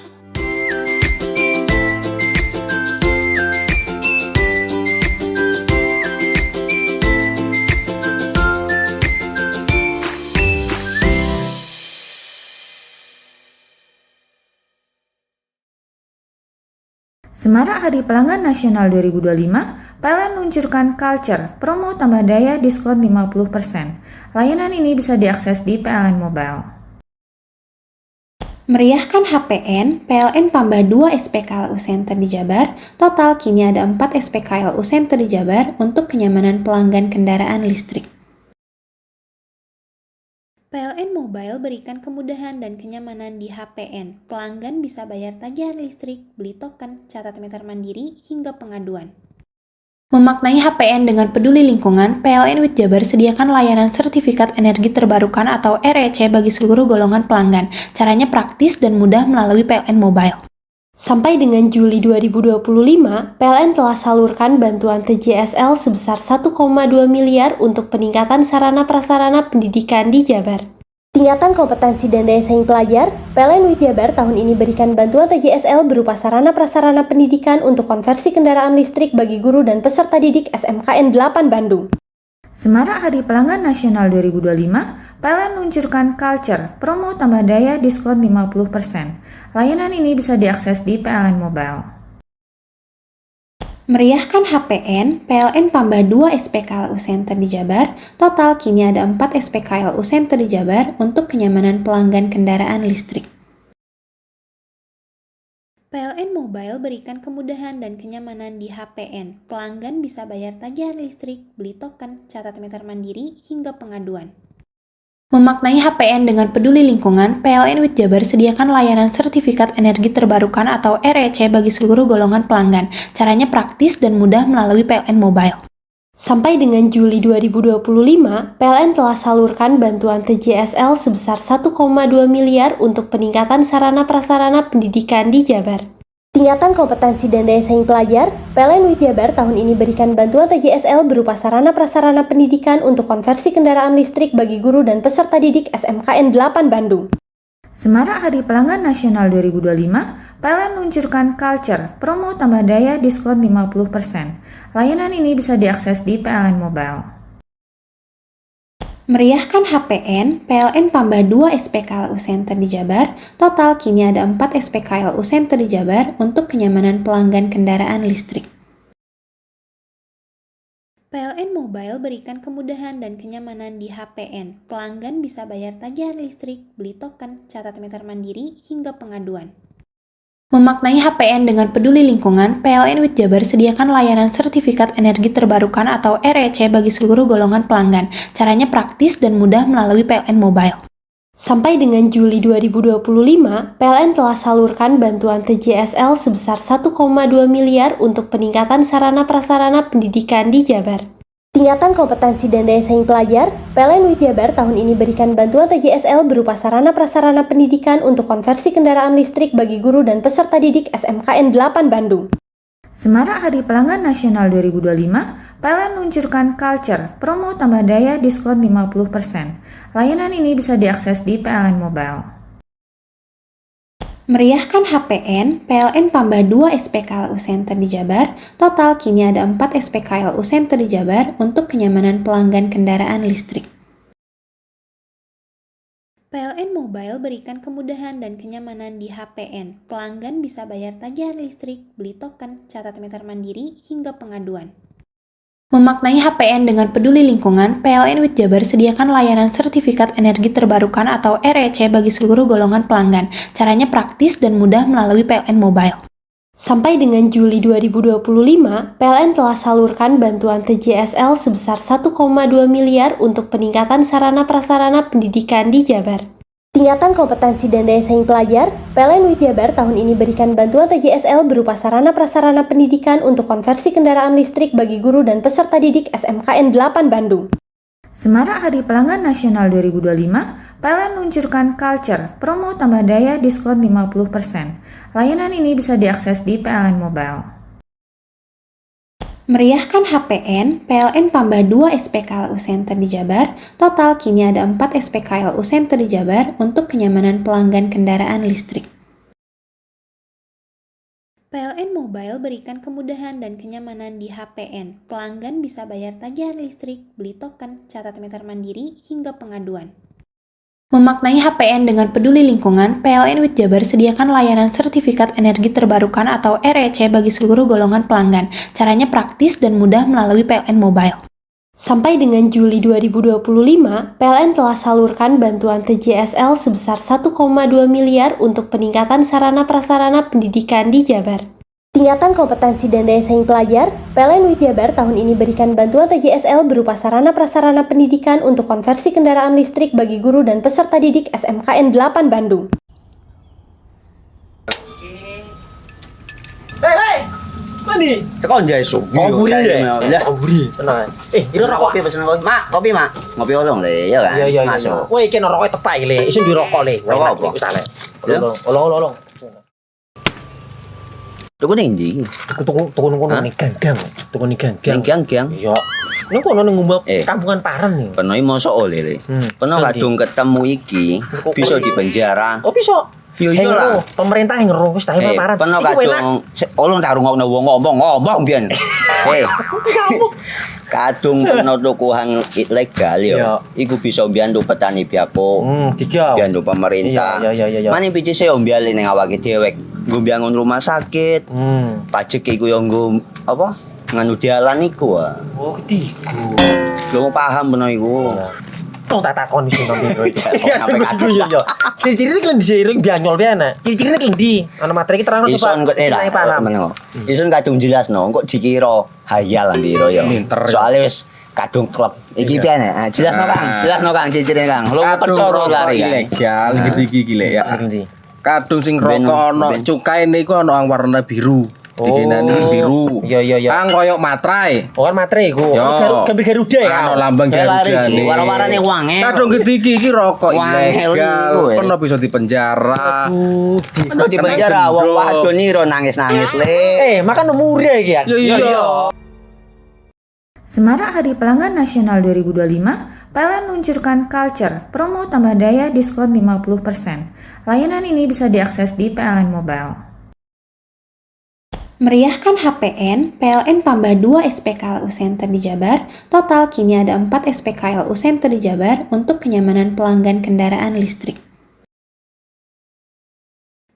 Speaker 6: Semarak Hari Pelanggan Nasional 2025, PLN luncurkan Culture, promo tambah daya diskon 50%. Layanan ini bisa diakses di PLN Mobile.
Speaker 7: Meriahkan HPN, PLN tambah 2 SPKLU Center di Jabar. Total kini ada 4 SPKLU Center di Jabar untuk kenyamanan pelanggan kendaraan listrik. PLN Mobile berikan kemudahan dan kenyamanan di HPN. Pelanggan bisa bayar tagihan listrik, beli token, catat meter mandiri, hingga pengaduan. Memaknai HPN dengan peduli lingkungan, PLN UIT Jabar sediakan layanan sertifikat energi terbarukan atau REC bagi seluruh golongan pelanggan. Caranya praktis dan mudah melalui PLN Mobile. Sampai dengan Juli 2025, PLN telah salurkan bantuan TJSL sebesar 1,2 miliar untuk peningkatan sarana prasarana pendidikan di Jabar. Tingkatan kompetensi dan daya saing pelajar, PLN UIT Jabar tahun ini berikan bantuan TJSL berupa sarana prasarana pendidikan untuk konversi kendaraan listrik bagi guru dan peserta didik SMKN 8 Bandung.
Speaker 6: Semarak Hari Pelanggan Nasional 2025, PLN luncurkan Culture, promo tambah daya diskon 50%. Layanan ini bisa diakses di PLN Mobile.
Speaker 7: Meriahkan HPN, PLN tambah 2 SPKLU Center di Jabar. Total kini ada 4 SPKLU Center di Jabar untuk kenyamanan pelanggan kendaraan listrik. PLN Mobile berikan kemudahan dan kenyamanan di HPN. Pelanggan bisa bayar tagihan listrik, beli token, catat meter mandiri, hingga pengaduan. Memaknai HPN dengan peduli lingkungan, PLN UIT Jabar sediakan layanan sertifikat energi terbarukan atau REC bagi seluruh golongan pelanggan. Caranya praktis dan mudah melalui PLN Mobile. Sampai dengan Juli 2025, PLN telah salurkan bantuan TJSL sebesar 1,2 miliar untuk peningkatan sarana prasarana pendidikan di Jabar. Tingkatan kompetensi dan daya saing pelajar, PLN UIT Jabar tahun ini berikan bantuan TJSL berupa sarana prasarana pendidikan untuk konversi kendaraan listrik bagi guru dan peserta didik SMKN 8 Bandung.
Speaker 6: Semarak Hari Pelanggan Nasional 2025, PLN luncurkan Culture, promo tambah daya diskon 50%. Layanan ini bisa diakses di PLN Mobile.
Speaker 7: Meriahkan HPN, PLN tambah 2 SPKLU Center di Jabar. Total kini ada 4 SPKLU Center di Jabar untuk kenyamanan pelanggan kendaraan listrik. PLN Mobile berikan kemudahan dan kenyamanan di HPN. Pelanggan bisa bayar tagihan listrik, beli token, catat meter mandiri, hingga pengaduan. Memaknai HPN dengan peduli lingkungan, PLN WIT Jabar sediakan layanan sertifikat energi terbarukan atau REC bagi seluruh golongan pelanggan. Caranya praktis dan mudah melalui PLN Mobile. Sampai dengan Juli 2025, PLN telah salurkan bantuan TJSL sebesar 1,2 miliar untuk peningkatan sarana prasarana pendidikan di Jabar. Tingkatan kompetensi dan daya saing pelajar, PLN WIT Jabar tahun ini berikan bantuan TJSL berupa sarana prasarana pendidikan untuk konversi kendaraan listrik bagi guru dan peserta didik SMKN 8 Bandung.
Speaker 6: Semarak Hari Pelanggan Nasional 2025, PLN luncurkan Culture, promo tambah daya diskon 50%. Layanan ini bisa diakses di PLN Mobile.
Speaker 7: Meriahkan HPN, PLN tambah 2 SPKLU Center di Jabar. Total kini ada 4 SPKLU Center di Jabar untuk kenyamanan pelanggan kendaraan listrik. PLN Mobile berikan kemudahan dan kenyamanan di HPN. Pelanggan bisa bayar tagihan listrik, beli token, catat meter mandiri, hingga pengaduan. Memaknai HPN dengan peduli lingkungan, PLN WIT Jabar sediakan layanan sertifikat energi terbarukan atau REC bagi seluruh golongan pelanggan. Caranya praktis dan mudah melalui PLN Mobile. Sampai dengan Juli 2025, PLN telah salurkan bantuan TJSL sebesar 1,2 miliar untuk peningkatan sarana prasarana pendidikan di Jabar. Tingkatan kompetensi dan daya saing pelajar, PLN WIT Jabar tahun ini berikan bantuan TJSL berupa sarana prasarana pendidikan untuk konversi kendaraan listrik bagi guru dan peserta didik SMKN 8 Bandung.
Speaker 6: Semarak Hari Pelanggan Nasional 2025, PLN luncurkan Culture, promo tambah daya diskon 50%. Layanan ini bisa diakses di PLN Mobile.
Speaker 7: Meriahkan HPN, PLN tambah 2 SPKLU Center di Jabar. Total kini ada 4 SPKLU Center di Jabar untuk kenyamanan pelanggan kendaraan listrik. PLN Mobile berikan kemudahan dan kenyamanan di HPN. Pelanggan bisa bayar tagihan listrik, beli token, catat meter mandiri, hingga pengaduan. Memaknai HPN dengan peduli lingkungan, PLN WIT Jabar sediakan layanan sertifikat energi terbarukan atau REC bagi seluruh golongan pelanggan. Caranya praktis dan mudah melalui PLN Mobile. Sampai dengan Juli 2025, PLN telah salurkan bantuan TJSL sebesar 1,2 miliar untuk peningkatan sarana prasarana pendidikan di Jabar. Tingkatan kompetensi dan daya saing pelajar, PLN WIT Jabar tahun ini berikan bantuan TJSL berupa sarana prasarana pendidikan untuk konversi kendaraan listrik bagi guru dan peserta didik SMKN 8 Bandung.
Speaker 3: Hei, mandi.
Speaker 4: Tekan jaya su.
Speaker 3: Buri deh.
Speaker 4: Ya.
Speaker 3: Buri, tenang.
Speaker 4: Ini rokok kopi pesen kopi. Mak, kopi mak. Ngopi olong le, ya kan?
Speaker 3: Iya.
Speaker 4: Masuk.
Speaker 3: Woi, kena rokok tepak le. Isun di rokok le.
Speaker 4: Rokok apa?
Speaker 3: Wis ale. Olong.
Speaker 4: Tuku ning ndi?
Speaker 3: Tuku ning ganggang. Tuku ning ganggang.
Speaker 4: Ning gang.
Speaker 3: Iya. Ning kono ning ngumba kampungan Paren nih.
Speaker 4: Peno iki mosok oleh le. Peno kadung ketemu iki bisa dipenjara.
Speaker 3: Oh bisa.
Speaker 4: Yo iya lah.
Speaker 3: Pemerintah yang ngeruh wis tahe Paren.
Speaker 4: Peno kadung olong tak rungokno wong ngomong biyen. Kadung peno tuku hang ilegal yo. Iku bisa mbiyantu petani biako. Mbiyantu pemerintah.
Speaker 3: Iya.
Speaker 4: Mane pici se mbiale ning awake dhewek. Nggo mbiangun rumah sakit. Pajak iku yo nggo apa? Nganu dalan iku.
Speaker 3: Oh, ketiku.
Speaker 4: Lu paham peno iku.
Speaker 3: Tong tak takon iso nang biro iki. Iya. Ciri-cirine klendhi seiring bianyol piana. Ciri-cirine klendhi. Ana materi iki terang coba.
Speaker 4: Ison kok meneng. Ison kadung jelasno kok dikira hayal biro yo. Soale wis kadung klub. Iki piana? Jelasno Kang ciri-cirine Kang. Lu percaya lari
Speaker 8: ilegal iki lek ya. Kadung sing rokok ana cukaine iku ana warna biru. Dikenani biru.
Speaker 3: Iya.
Speaker 8: Kang koyo materai.
Speaker 3: Oh kan materai iku. Gambar Garuda ya.
Speaker 8: Ana lambang Garuda iki.
Speaker 4: Warna-warnane wange.
Speaker 8: Kadung iki rokok ilegal. Pernah bisa dipenjara.
Speaker 4: Aduh, dipenjara wong wadon iro nangis-nangis le.
Speaker 3: Makan murah iki ya.
Speaker 8: Iya.
Speaker 6: Semarak Hari Pelanggan Nasional 2025, PLN luncurkan Culture, promo tambah daya diskon 50%. Layanan ini bisa diakses di PLN Mobile.
Speaker 7: Meriahkan HPN, PLN tambah 2 SPKLU Center di Jabar. Total kini ada 4 SPKLU Center di Jabar untuk kenyamanan pelanggan kendaraan listrik.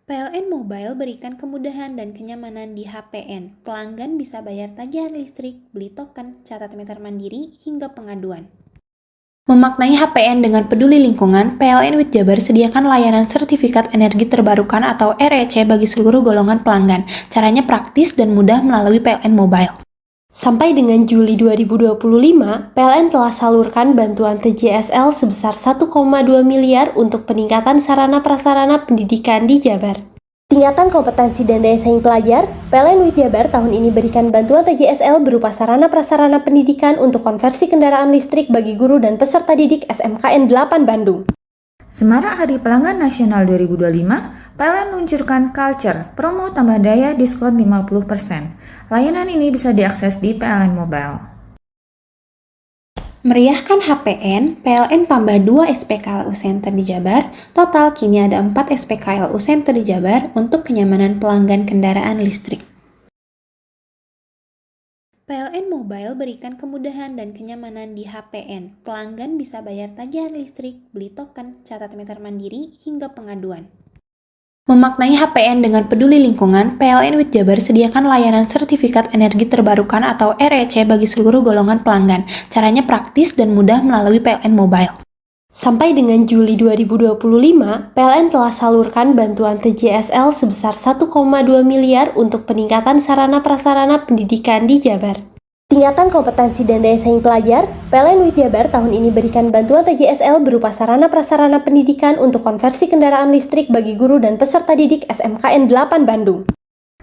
Speaker 7: PLN Mobile berikan kemudahan dan kenyamanan di HPN. Pelanggan bisa bayar tagihan listrik, beli token, catat meter mandiri, hingga pengaduan. Memaknai HPN dengan peduli lingkungan, PLN WIT Jabar sediakan layanan sertifikat energi terbarukan atau REC bagi seluruh golongan pelanggan. Caranya praktis dan mudah melalui PLN Mobile. Sampai dengan Juli 2025, PLN telah salurkan bantuan TJSL sebesar 1,2 miliar untuk peningkatan sarana prasarana pendidikan di Jabar. Tingkatan kompetensi dan daya saing pelajar, PLN WIT Jabar tahun ini berikan bantuan TJSL berupa sarana prasarana pendidikan untuk konversi kendaraan listrik bagi guru dan peserta didik SMKN 8 Bandung.
Speaker 6: Semarak Hari Pelanggan Nasional 2025, PLN luncurkan Culture, promo tambah daya diskon 50%. Layanan ini bisa diakses di PLN Mobile.
Speaker 7: Meriahkan HPN, PLN tambah 2 SPKLU Center di Jabar. Total kini ada 4 SPKLU Center di Jabar untuk kenyamanan pelanggan kendaraan listrik. PLN Mobile berikan kemudahan dan kenyamanan di HPN. Pelanggan bisa bayar tagihan listrik, beli token, catat meter mandiri, hingga pengaduan. Memaknai HPN dengan peduli lingkungan, PLN WIT Jabar sediakan layanan sertifikat energi terbarukan atau REC bagi seluruh golongan pelanggan. Caranya praktis dan mudah melalui PLN Mobile. Sampai dengan Juli 2025, PLN telah salurkan bantuan TJSL sebesar 1,2 miliar untuk peningkatan sarana prasarana pendidikan di Jabar. Tingkatan kompetensi dan daya saing pelajar, PLN WIT Jabar tahun ini berikan bantuan TJSL berupa sarana prasarana pendidikan untuk konversi kendaraan listrik bagi guru dan peserta didik SMKN 8 Bandung.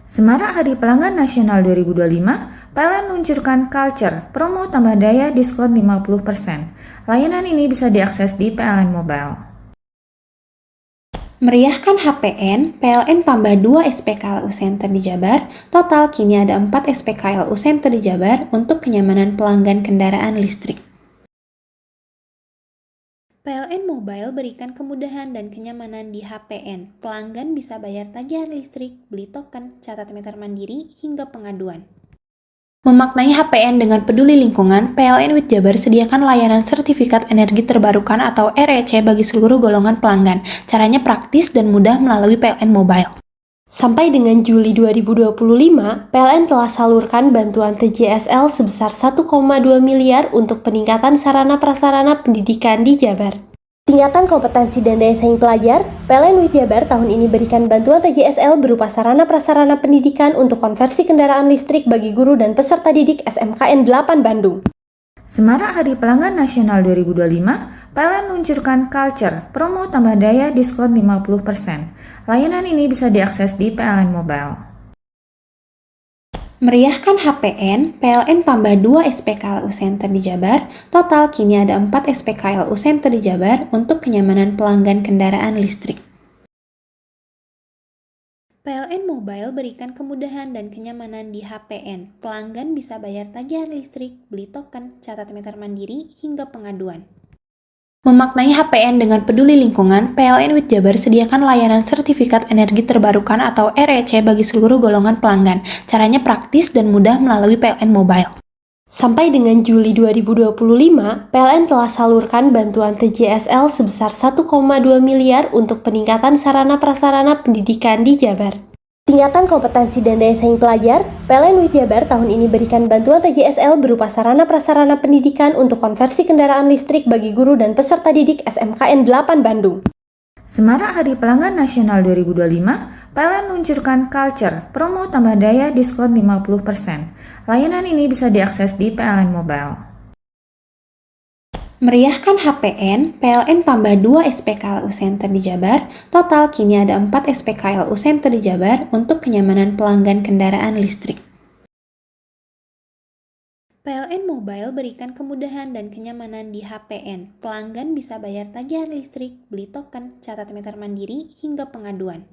Speaker 6: Semarak Hari Pelanggan Nasional 2025, PLN luncurkan Culture, promo tambah daya diskon 50%. Layanan ini bisa diakses di PLN Mobile.
Speaker 7: Meriahkan HPN, PLN tambah 2 SPKLU Center di Jabar. Total kini ada 4 SPKLU Center di Jabar untuk kenyamanan pelanggan kendaraan listrik. PLN Mobile berikan kemudahan dan kenyamanan di HPN. Pelanggan bisa bayar tagihan listrik, beli token, catat meter mandiri, hingga pengaduan. Memaknai HPN dengan peduli lingkungan, PLN WIT Jabar sediakan layanan sertifikat energi terbarukan atau REC bagi seluruh golongan pelanggan. Caranya praktis dan mudah melalui PLN Mobile. Sampai dengan Juli 2025, PLN telah salurkan bantuan TJSL sebesar 1,2 miliar untuk peningkatan sarana prasarana pendidikan di Jabar. Tingkatan kompetensi dan daya saing pelajar, PLN WIT Jabar tahun ini berikan bantuan TJSL berupa sarana prasarana pendidikan untuk konversi kendaraan listrik bagi guru dan peserta didik SMKN 8 Bandung.
Speaker 6: Semarak Hari Pelanggan Nasional 2025, PLN luncurkan Culture, promo tambah daya diskon 50%. Layanan ini bisa diakses di PLN Mobile.
Speaker 7: Meriahkan HPN, PLN tambah 2 SPKLU Center di Jabar. Total kini ada 4 SPKLU Center di Jabar untuk kenyamanan pelanggan kendaraan listrik. PLN Mobile berikan kemudahan dan kenyamanan di HPN. Pelanggan bisa bayar tagihan listrik, beli token, catat meter mandiri, hingga pengaduan. Memaknai HPN dengan peduli lingkungan, PLN WIT Jabar sediakan layanan sertifikat energi terbarukan atau REC bagi seluruh golongan pelanggan. Caranya praktis dan mudah melalui PLN Mobile. Sampai dengan Juli 2025, PLN telah salurkan bantuan TJSL sebesar 1,2 miliar untuk peningkatan sarana prasarana pendidikan di Jabar. Tingkatan kompetensi dan daya saing pelajar, PLN WIT Jabar tahun ini berikan bantuan TJSL berupa sarana prasarana pendidikan untuk konversi kendaraan listrik bagi guru dan peserta didik SMKN 8 Bandung.
Speaker 6: Semarak Hari Pelanggan Nasional 2025, PLN luncurkan Culture, promo tambah daya diskon 50%. Layanan ini bisa diakses di PLN Mobile.
Speaker 7: Meriahkan HPN, PLN tambah 2 SPKLU Center di Jabar. Total kini ada 4 SPKLU Center di Jabar untuk kenyamanan pelanggan kendaraan listrik. PLN Mobile berikan kemudahan dan kenyamanan di HPN. Pelanggan bisa bayar tagihan listrik, beli token, catat meter mandiri, hingga pengaduan.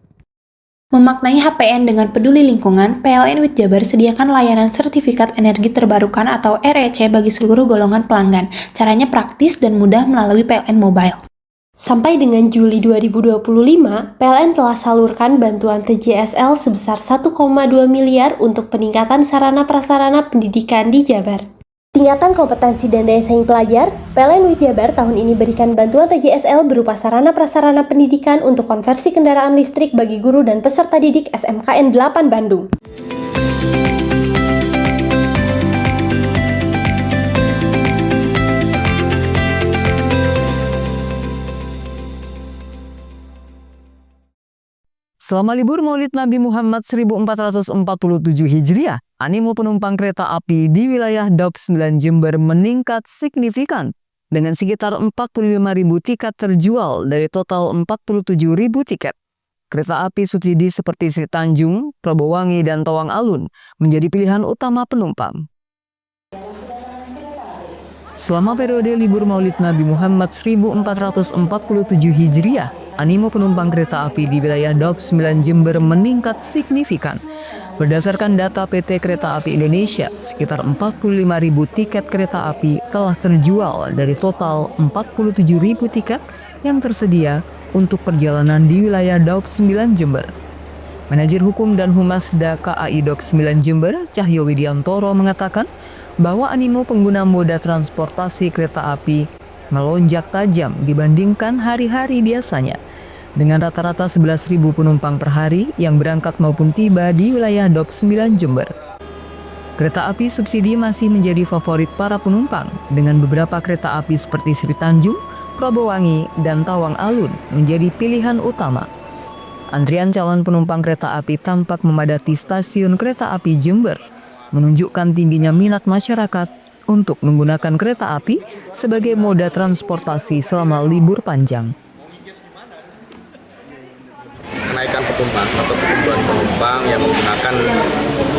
Speaker 7: Memaknai HPN dengan peduli lingkungan, PLN WIT Jabar sediakan layanan sertifikat energi terbarukan atau REC bagi seluruh golongan pelanggan. Caranya praktis dan mudah melalui PLN Mobile. Sampai dengan Juli 2025, PLN telah salurkan bantuan TJSL sebesar 1,2 miliar untuk peningkatan sarana prasarana pendidikan di Jabar. Tingkatan kompetensi dan daya saing pelajar, PLN WIT Jabar tahun ini berikan bantuan TJSL berupa sarana prasarana pendidikan untuk konversi kendaraan listrik bagi guru dan peserta didik SMKN 8 Bandung.
Speaker 5: Selama libur Maulid Nabi Muhammad 1447 Hijriah, animo penumpang kereta api di wilayah Daup 9 Jember meningkat signifikan dengan sekitar 45.000 tiket terjual dari total 47.000 tiket. Kereta api subsidi seperti Sri Tanjung, Probowangi, dan Tawang Alun menjadi pilihan utama penumpang. Selama periode libur Maulid Nabi Muhammad 1447 Hijriah, animo penumpang kereta api di wilayah Daup 9 Jember meningkat signifikan. Berdasarkan data PT Kereta Api Indonesia, sekitar 45.000 tiket kereta api telah terjual dari total 47.000 tiket yang tersedia untuk perjalanan di wilayah Daup 9 Jember. Manajer Hukum dan Humas KAI Daup 9 Jember, Cahyo Widiantoro mengatakan bahwa animo pengguna moda transportasi kereta api melonjak tajam dibandingkan hari-hari biasanya, dengan rata-rata 11.000 penumpang per hari yang berangkat maupun tiba di wilayah Daup 9 Jember. Kereta api subsidi masih menjadi favorit para penumpang, dengan beberapa kereta api seperti Sri Tanjung, Probowangi, dan Tawang Alun menjadi pilihan utama. Antrian calon penumpang kereta api tampak memadati stasiun kereta api Jember, menunjukkan tingginya minat masyarakat untuk menggunakan kereta api sebagai moda transportasi selama libur panjang.
Speaker 12: Kenaikan penumpang atau pertumbuhan penumpang yang menggunakan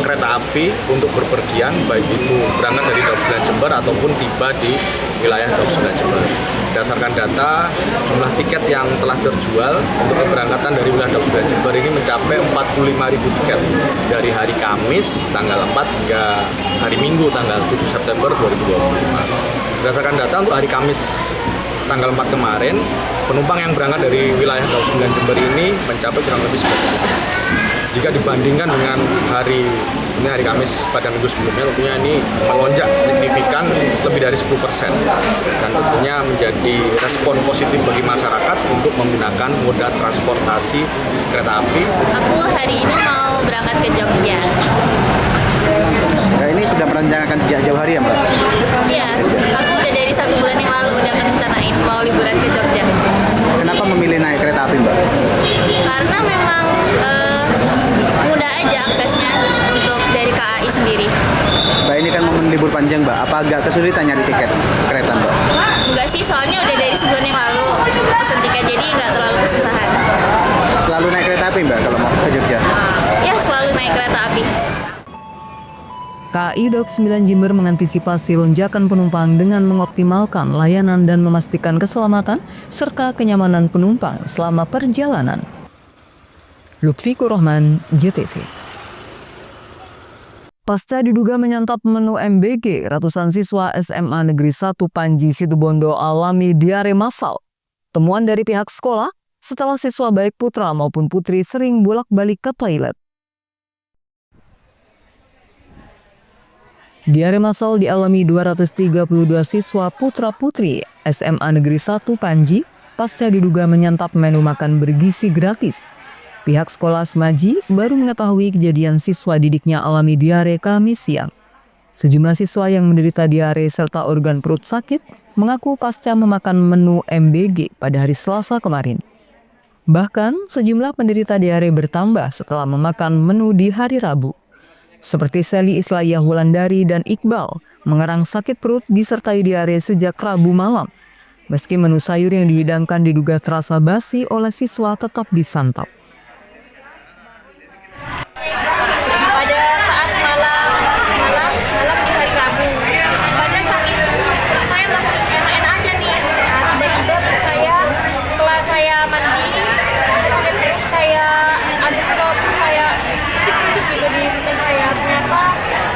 Speaker 12: kereta api untuk berpergian, baik itu berangkat dari Daup 9 Jember ataupun tiba di wilayah Daup 9 Jember. Berdasarkan data, jumlah tiket yang telah terjual untuk keberangkatan dari wilayah Daup 9 Jember ini mencapai 45.000 tiket dari hari Kamis tanggal 4 hingga hari Minggu tanggal 7 September 2025. Berdasarkan data untuk hari Kamis tanggal 4 kemarin, penumpang yang berangkat dari wilayah Daup 9 Jember ini mencapai kurang lebih 11.000. Jika dibandingkan dengan hari Kamis pada minggu sebelumnya, tentunya ini melonjak signifikan lebih dari 10%. Dan tentunya menjadi respon positif bagi masyarakat untuk menggunakan moda transportasi kereta api.
Speaker 13: Aku hari ini mau berangkat ke Jogja.
Speaker 14: Nah, ini sudah merencanakan sejak jauh hari ya, Mbak?
Speaker 13: Iya, aku udah dari 1 bulan yang lalu udah merencanain mau liburan ke Jogja.
Speaker 14: Kenapa memilih naik kereta api, Mbak?
Speaker 13: Karena memang mudah aja aksesnya untuk dari KAI sendiri.
Speaker 14: Mbak, ini kan momen libur panjang, Mbak. Apa agak kesulitan nyari tiket kereta, Mbak?
Speaker 13: Enggak sih, soalnya udah dari sebulan yang lalu pesen tiket, jadi nggak terlalu kesusahan.
Speaker 14: Selalu naik kereta api, Mbak, kalau mau ke Jogja?
Speaker 13: Ya, selalu naik kereta api.
Speaker 5: KAI Daup 9 Jember mengantisipasi lonjakan penumpang dengan mengoptimalkan layanan dan memastikan keselamatan serta kenyamanan penumpang selama perjalanan. Lutfi Kurahman, JTV. Pasca diduga menyantap menu MBG, ratusan siswa SMA Negeri 1 Panji Situbondo alami diare massal. Temuan dari pihak sekolah setelah siswa baik putra maupun putri sering bolak-balik ke toilet. Diare massal dialami 232 siswa putra-putri SMA Negeri 1 Panji pasca diduga menyantap menu makan bergizi gratis. Pihak sekolah Semaji baru mengetahui kejadian siswa didiknya alami diare Kamis siang. Sejumlah siswa yang menderita diare serta organ perut sakit mengaku pasca memakan menu MBG pada hari Selasa kemarin. Bahkan sejumlah penderita diare bertambah setelah memakan menu di hari Rabu. Seperti Sally Islayah Wulandari dan Iqbal mengerang sakit perut disertai diare sejak Rabu malam. Meski menu sayur yang dihidangkan diduga terasa basi oleh siswa tetap disantap.
Speaker 15: Pada saat malam di hari Rabu, pada saat itu saya masih enak-enak aja nih. Tiba-tiba setelah saya mandi, sakit perut kayak ada sop, kayak cicip-cicip gitu di muka saya. Ternyata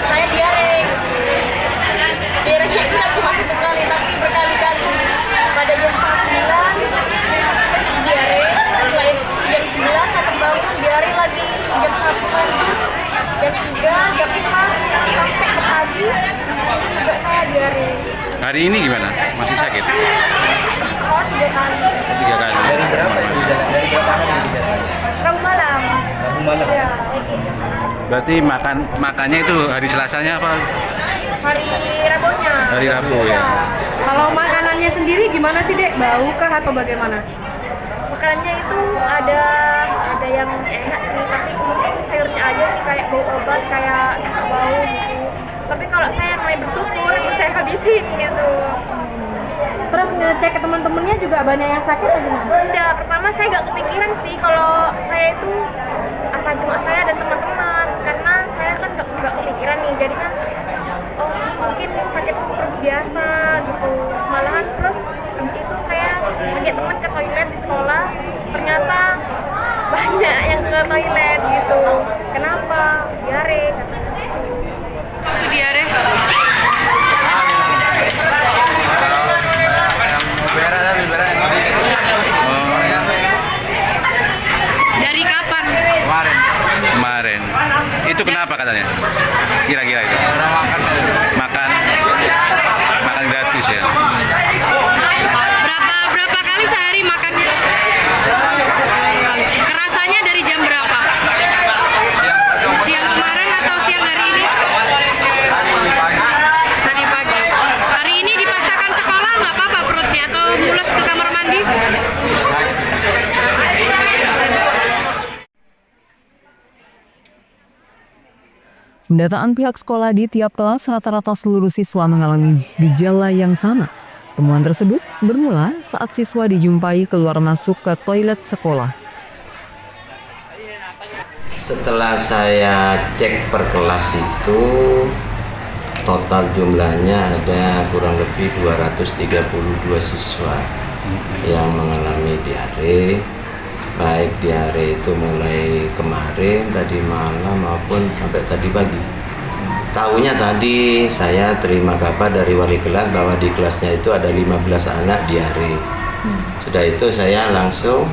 Speaker 15: saya diare. Diarenya itu tidak cuma 1 kali, tapi berkali-kali. Pada jam 9 diare, setelah itu jam 11 saya terbangun diare lagi, jam 1 lanjut, jam 3, jam 4, sampai ke pagi, juga saya diare.
Speaker 16: Hari ini gimana? Masih sakit?
Speaker 15: Skor 3 kali.
Speaker 16: 3 kali. Dari berapa? Dari berapa hari?
Speaker 15: Rabu malam.
Speaker 16: Rabu malam?
Speaker 15: Ya.
Speaker 16: Berarti makannya itu hari Selasanya apa?
Speaker 15: Hari Rabunya.
Speaker 16: Hari Rabu ya.
Speaker 15: Kalau makanannya sendiri gimana sih, Dek? Bau kah atau bagaimana? Makanannya itu ada ada yang enak sih, tapi mungkin sayurnya aja sih kayak bau obat, kayak bau gitu. Tapi kalau saya mulai bersyukur, saya habisin gitu.
Speaker 17: Terus ngecek ke teman-temannya juga banyak yang sakit atau gimana?
Speaker 15: Enggak, pertama saya nggak kepikiran sih kalau saya itu apa cuma saya dan teman-teman, karena saya kan nggak kepikiran nih, jadi kan oh mungkin sakit perut biasa gitu. Malahan terus habis itu saya ngajak teman ke toilet di sekolah, ternyata banyak yang ke toilet gitu. Kenapa? Diare katanya.
Speaker 17: Aku diare. Dari kapan?
Speaker 16: Kemarin. Itu kenapa katanya? Kira-kira itu. Makan gratis ya.
Speaker 17: Berapa kali sehari makan? Kerasanya dari jam berapa? Siang kemarin atau siang hari ini? Tadi pagi. Hari ini dipaksakan sekolah nggak apa-apa perutnya atau mules ke kamar mandi?
Speaker 5: Pendataan pihak sekolah di tiap kelas, rata-rata seluruh siswa mengalami gejala yang sama. Temuan tersebut bermula saat siswa dijumpai keluar masuk ke toilet sekolah.
Speaker 18: Setelah saya cek per kelas itu, total jumlahnya ada kurang lebih 232 siswa yang mengalami diare. Baik diare itu mulai kemarin, tadi malam maupun sampai tadi pagi. Tahunya tadi saya terima kabar dari wali kelas bahwa di kelasnya itu ada 15 anak diare. Sudah itu saya langsung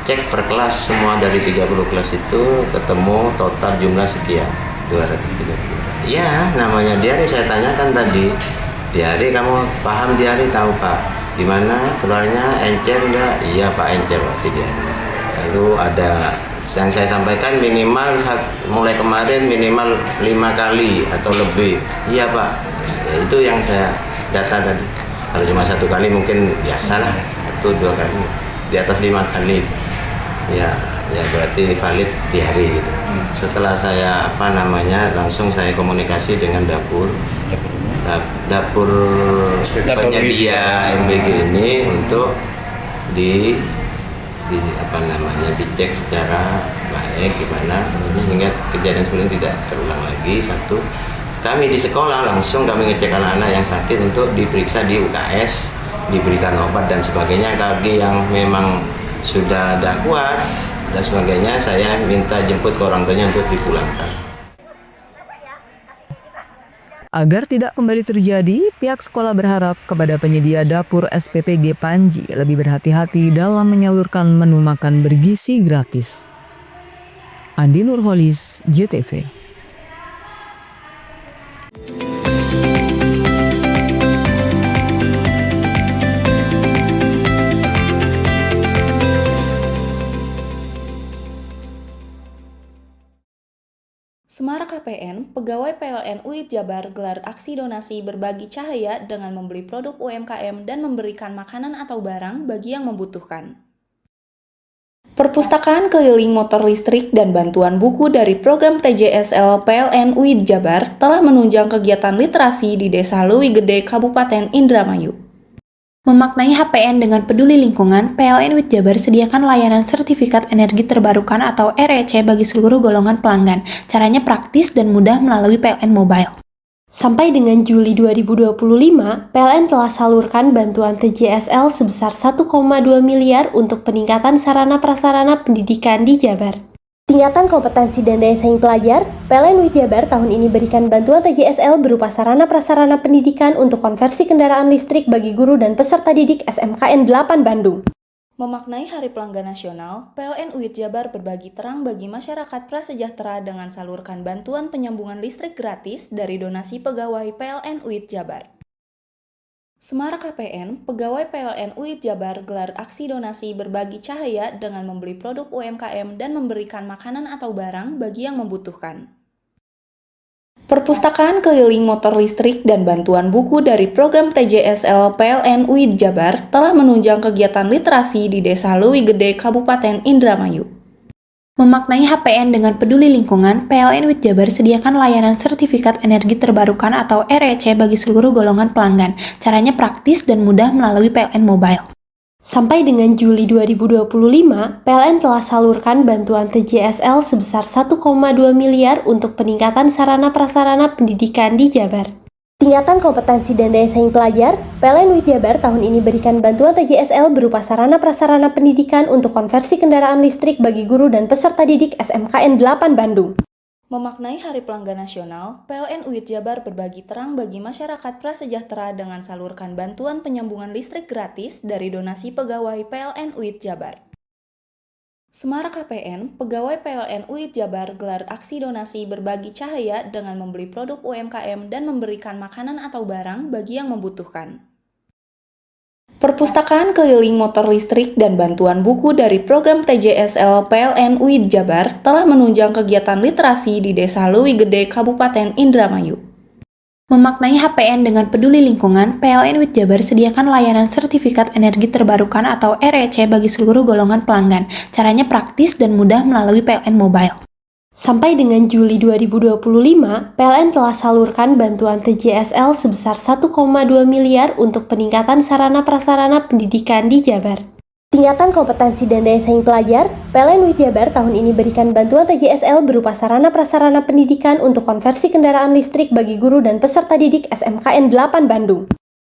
Speaker 18: cek per kelas, semua dari 30 kelas itu ketemu total jumlah sekian, 230. Ya, namanya diare saya tanyakan tadi. Diare, kamu paham diare? Tahu Pak. Gimana? Keluarnya encer enggak? Iya Pak, encer waktu diare. Lalu ada yang saya sampaikan minimal mulai kemarin minimal 5 kali atau lebih. Iya Pak, ya, itu yang saya data tadi. Kalau cuma 1 kali mungkin biasalah, 1-2 kali, di atas 5 kali ya berarti valid diare gitu. Setelah saya langsung saya komunikasi dengan dapur penyedia MBG ini untuk dicek secara baik gimana hingga kejadian seperti ini tidak terulang lagi. Satu, kami di sekolah langsung kami ngecek anak-anak yang sakit untuk diperiksa di UKS, diberikan obat dan sebagainya. Kaki yang memang sudah tidak kuat dan sebagainya, saya minta jemput ke orang tuanya untuk dipulangkan.
Speaker 5: Agar tidak kembali terjadi, pihak sekolah berharap kepada penyedia dapur SPPG Panji lebih berhati-hati dalam menyalurkan menu makan bergizi gratis. Andi Nurholis, JTV.
Speaker 19: Semarak KPN, pegawai PLN UIT Jabar gelar aksi donasi berbagi cahaya dengan membeli produk UMKM dan memberikan makanan atau barang bagi yang membutuhkan. Perpustakaan keliling motor listrik dan bantuan buku dari program TJSL PLN UIT Jabar telah menunjang kegiatan literasi di Desa Leuwi Gede, Kabupaten Indramayu. Memaknai HPN dengan peduli lingkungan, PLN UIT Jabar sediakan layanan sertifikat energi terbarukan atau REC bagi seluruh golongan pelanggan. Caranya praktis dan mudah melalui PLN Mobile. Sampai dengan Juli 2025, PLN telah salurkan bantuan TJSL sebesar 1,2 miliar untuk peningkatan sarana-prasarana pendidikan di Jabar. Tingkatan kompetensi dan daya saing pelajar, PLN UIT Jabar tahun ini berikan bantuan TJSL berupa sarana-prasarana pendidikan untuk konversi kendaraan listrik bagi guru dan peserta didik SMKN 8 Bandung. Memaknai Hari Pelanggan Nasional, PLN UIT Jabar berbagi terang bagi masyarakat prasejahtera dengan salurkan bantuan penyambungan listrik gratis dari donasi pegawai PLN UIT Jabar. Semarak KPN, pegawai PLN UIT Jabar gelar aksi donasi berbagi cahaya dengan membeli produk UMKM dan memberikan makanan atau barang bagi yang membutuhkan. Perpustakaan keliling motor listrik dan bantuan buku dari program TJSL PLN UIT Jabar telah menunjang kegiatan literasi di Desa Leuwi Gede, Kabupaten Indramayu.
Speaker 7: Memaknai HPN dengan peduli lingkungan, PLN UIT Jabar sediakan layanan sertifikat energi terbarukan atau REC bagi seluruh golongan pelanggan. Caranya praktis dan mudah melalui PLN Mobile. Sampai dengan Juli 2025, PLN telah salurkan bantuan TJSL sebesar 1,2 miliar untuk peningkatan sarana prasarana pendidikan di Jabar. Tingkatan kompetensi dan daya saing pelajar, PLN UIT Jabar tahun ini berikan bantuan TJSL berupa sarana prasarana pendidikan untuk konversi kendaraan listrik bagi guru dan peserta didik SMKN 8 Bandung. Memaknai Hari Pelanggan Nasional, PLN UIT Jabar berbagi terang bagi masyarakat prasejahtera dengan salurkan bantuan penyambungan listrik gratis dari donasi pegawai PLN UIT Jabar. Semarak KPN, pegawai PLN UIT Jabar gelar aksi donasi berbagi cahaya dengan membeli produk UMKM dan memberikan makanan atau barang bagi yang membutuhkan. Perpustakaan keliling motor listrik dan bantuan buku dari program TJSL PLN UIT Jabar telah menunjang kegiatan literasi di Desa Leuwi Gede, Kabupaten Indramayu. Memaknai HPN dengan peduli lingkungan, PLN UIT Jabar sediakan layanan sertifikat energi terbarukan atau REC bagi seluruh golongan pelanggan. Caranya praktis dan mudah melalui PLN Mobile. Sampai dengan Juli 2025, PLN telah salurkan bantuan TJSL sebesar 1,2 miliar untuk peningkatan sarana prasarana pendidikan di Jabar. Tingkatan kompetensi dan daya saing pelajar, PLN UIT Jabar tahun ini berikan bantuan TJSL berupa sarana prasarana pendidikan untuk konversi kendaraan listrik bagi guru dan peserta didik SMKN 8 Bandung.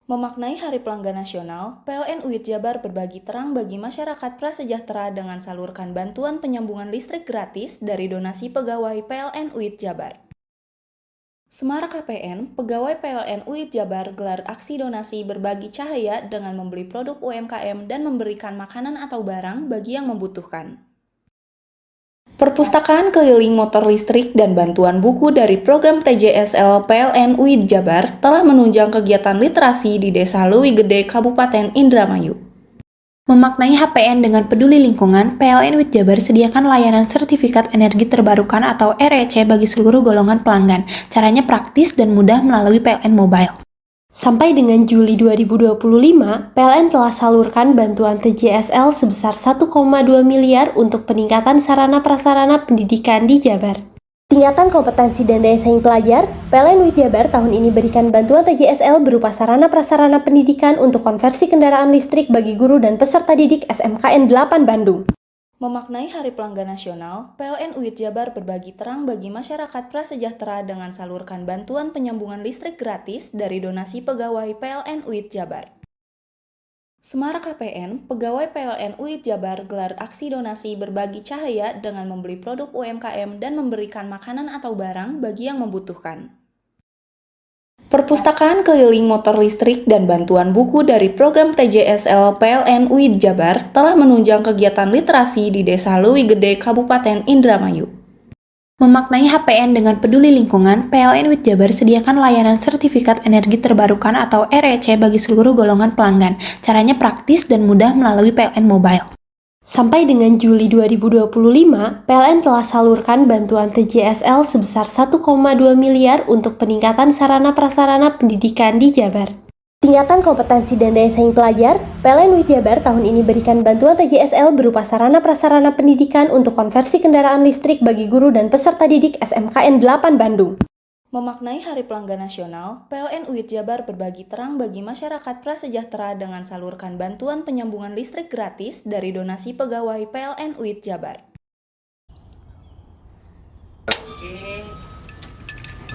Speaker 7: Memaknai Hari Pelanggan Nasional, PLN UIT Jabar berbagi terang bagi masyarakat prasejahtera dengan salurkan bantuan penyambungan listrik gratis dari donasi pegawai PLN UIT Jabar. Semarak KPN, pegawai PLN UIT Jabar gelar aksi donasi berbagi cahaya dengan membeli produk UMKM dan memberikan makanan atau barang bagi yang membutuhkan. Perpustakaan keliling motor listrik dan bantuan buku dari program TJSL PLN UIT Jabar telah menunjang kegiatan literasi di Desa Leuwi Gede, Kabupaten Indramayu. Memaknai HPN dengan peduli lingkungan, PLN UIT Jabar sediakan layanan sertifikat energi terbarukan atau REC bagi seluruh golongan pelanggan. Caranya praktis dan mudah melalui PLN Mobile. Sampai dengan Juli 2025, PLN telah salurkan bantuan TJSL sebesar 1,2 miliar untuk peningkatan sarana prasarana pendidikan di Jabar. Tingkatan kompetensi dan daya saing pelajar, PLN UIT Jabar tahun ini berikan bantuan TJSL berupa sarana prasarana pendidikan untuk konversi kendaraan listrik bagi guru dan peserta didik SMKN 8 Bandung. Memaknai Hari Pelanggan Nasional, PLN UIT Jabar berbagi terang bagi masyarakat prasejahtera dengan salurkan bantuan penyambungan listrik gratis dari donasi pegawai PLN UIT Jabar. Semarak KPN, pegawai PLN UIT Jabar gelar aksi donasi berbagi cahaya dengan membeli produk UMKM dan memberikan makanan atau barang bagi yang membutuhkan. Perpustakaan keliling motor listrik dan bantuan buku dari program TJSL PLN UIT Jabar telah menunjang kegiatan literasi di Desa Leuwi Gede, Kabupaten Indramayu. Memaknai HPN dengan peduli lingkungan, PLN UIT Jabar sediakan layanan sertifikat energi terbarukan atau REC bagi seluruh golongan pelanggan. Caranya praktis dan mudah melalui PLN Mobile. Sampai dengan Juli 2025, PLN telah salurkan bantuan TJSL sebesar 1,2 miliar untuk peningkatan sarana prasarana pendidikan di Jabar. Tingkatan kompetensi dan daya saing pelajar, PLN UIT Jabar tahun ini berikan bantuan TJSL berupa sarana prasarana pendidikan untuk konversi kendaraan listrik bagi guru dan peserta didik SMKN 8 Bandung. Memaknai Hari Pelanggan Nasional, PLN UIT Jabar berbagi terang bagi masyarakat prasejahtera dengan salurkan bantuan penyambungan listrik gratis dari donasi pegawai PLN UIT Jabar.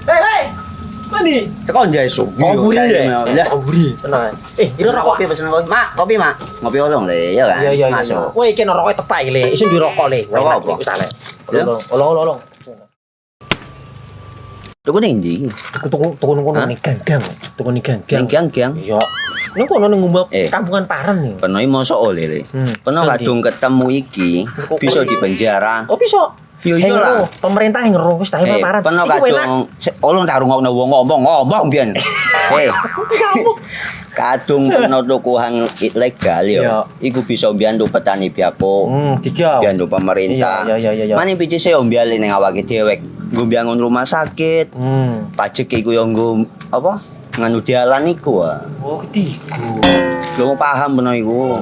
Speaker 3: Hei! Mandi.
Speaker 4: Tekan jaya su.
Speaker 3: Ngoburi deh.
Speaker 4: Ya.
Speaker 3: Ngoburi. Tenang.
Speaker 4: Ini rokok pesen kopi. Mak, kopi, Mak. Ngopi olong le, ya kan?
Speaker 3: Iya.
Speaker 4: Masuk.
Speaker 3: Kowe iki rokok tepak le. Isin dirokok le.
Speaker 4: Rokok apa?
Speaker 3: Wis ale. Olong.
Speaker 4: Tuku ning ndi?
Speaker 3: Tuku ning gang. Tuku ning gang.
Speaker 4: Gang.
Speaker 3: Iya. Ning kono ning ngumba kampungan Paren nih.
Speaker 4: Peno iki mosok oleh le. Peno kadung ketemu iki bisa dipenjara.
Speaker 3: Oh bisa.
Speaker 4: Yo iya lah.
Speaker 3: Pemerintah yang ngeruh wis tahe Paren.
Speaker 4: Peno kadung olong tak rungokno wong ngomong biyen. Kadung peno tuku hang ilegal yo. Iku bisa mbiyantu petani biako. Mbiyantu pemerintah.
Speaker 3: Iya.
Speaker 4: Mane pici se ombyale ning awake dhewek. Nggo mbiyangun rumah sakit. Pajak iku yo nggo apa? Nganu dalan iku.
Speaker 3: Oh, ketiku.
Speaker 4: Lu paham peno iku.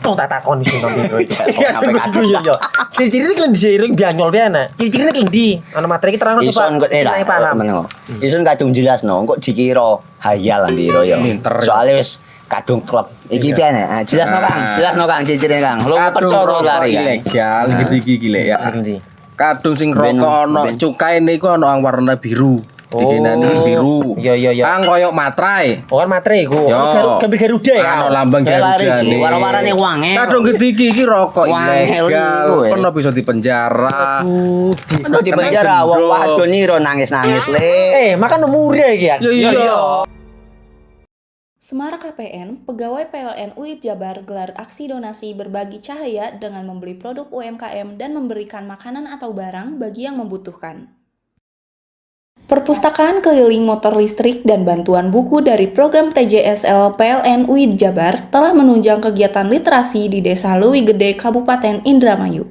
Speaker 20: Tong tak takon di sini biro iki.
Speaker 4: Ya
Speaker 20: sebenarnya yo. Ciri-ciri iki diseiring bianyol piye ana. Ciri-cirine klendi. Ana materi iki terang to, Pak.
Speaker 4: Ison kok meneng. Ison kadung jelasno kok dikira hayal biro ya. Soale wis kadung klub. Iki piye nek? Jelasno Kang. Jelasno Kang ciri-cirine Kang. Lu percaya lari
Speaker 8: ilegal iki gile ya. Kadung sing rokok ana cukaine iku ana warna biru. Dikenani biru.
Speaker 20: Iya.
Speaker 8: Kang koyo materai.
Speaker 20: Oh kan materai iku. Gambar Garuda ya.
Speaker 8: Ana lambang Garuda iki.
Speaker 4: Warna-warnane wange.
Speaker 8: Kadung iki rokok ilegal. Pernah bisa dipenjara.
Speaker 4: Pernah dipenjara wong wadon niro nangis-nangis le.
Speaker 20: Makan murah iki ya.
Speaker 8: Iya.
Speaker 19: Semara KPN, pegawai PLN UID Jabar gelar aksi donasi berbagi cahaya dengan membeli produk UMKM dan memberikan makanan atau barang bagi yang membutuhkan. Perpustakaan keliling motor listrik dan bantuan buku dari program TJSL PLN UID Jabar telah menunjang kegiatan literasi di Desa Leuwi Gede, Kabupaten Indramayu.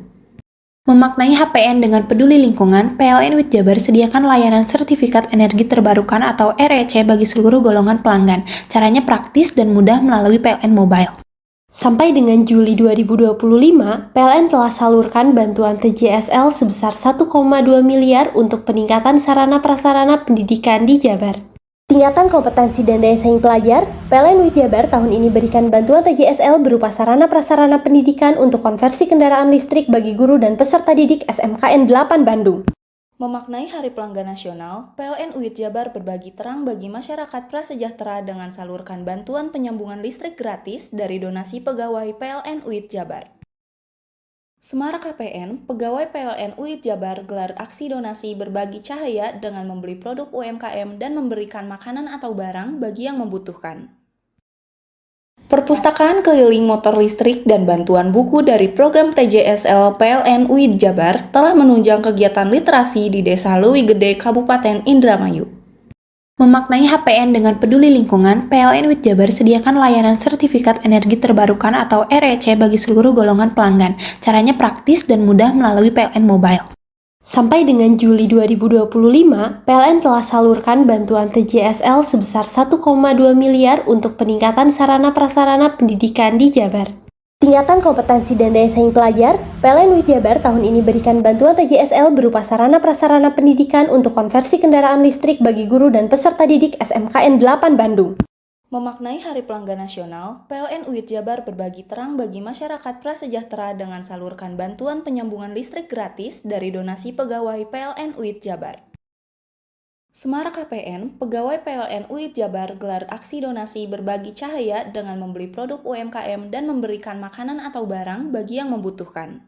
Speaker 7: Memaknai HPN dengan peduli lingkungan, PLN UID Jabar sediakan layanan sertifikat energi terbarukan atau REC bagi seluruh golongan pelanggan. Caranya praktis dan mudah melalui PLN Mobile. Sampai dengan Juli 2025, PLN telah salurkan bantuan TJSL sebesar 1,2 miliar untuk peningkatan sarana-prasarana pendidikan di Jabar. Tingkatan kompetensi dan daya saing pelajar, PLN UID Jabar tahun ini berikan bantuan TJSL berupa sarana-prasarana pendidikan untuk konversi kendaraan listrik bagi guru dan peserta didik SMKN 8 Bandung.
Speaker 19: Memaknai Hari Pelanggan Nasional, PLN UID Jabar berbagi terang bagi masyarakat prasejahtera dengan salurkan bantuan penyambungan listrik gratis dari donasi pegawai PLN UID Jabar. Semara KPN, pegawai PLN UID Jabar gelar aksi donasi berbagi cahaya dengan membeli produk UMKM dan memberikan makanan atau barang bagi yang membutuhkan. Perpustakaan keliling motor listrik dan bantuan buku dari program TJSL PLN UID Jabar telah menunjang kegiatan literasi di Desa Leuwi Gede, Kabupaten Indramayu.
Speaker 7: Memaknai HPN dengan peduli lingkungan, PLN UID Jabar sediakan layanan sertifikat energi terbarukan atau REC bagi seluruh golongan pelanggan. Caranya praktis dan mudah melalui PLN Mobile. Sampai dengan Juli 2025, PLN telah salurkan bantuan TJSL sebesar 1,2 miliar untuk peningkatan sarana-prasarana pendidikan di Jabar. Tingkatan kompetensi dan daya saing pelajar, PLN UID Jabar tahun ini berikan bantuan TJSL berupa sarana-prasarana pendidikan untuk konversi kendaraan listrik bagi guru dan peserta didik SMKN 8 Bandung.
Speaker 19: Memaknai Hari Pelanggan Nasional, PLN UID Jabar berbagi terang bagi masyarakat prasejahtera dengan salurkan bantuan penyambungan listrik gratis dari donasi pegawai PLN UID Jabar. Semara KPN, pegawai PLN UID Jabar gelar aksi donasi berbagi cahaya dengan membeli produk UMKM dan memberikan makanan atau barang bagi yang membutuhkan.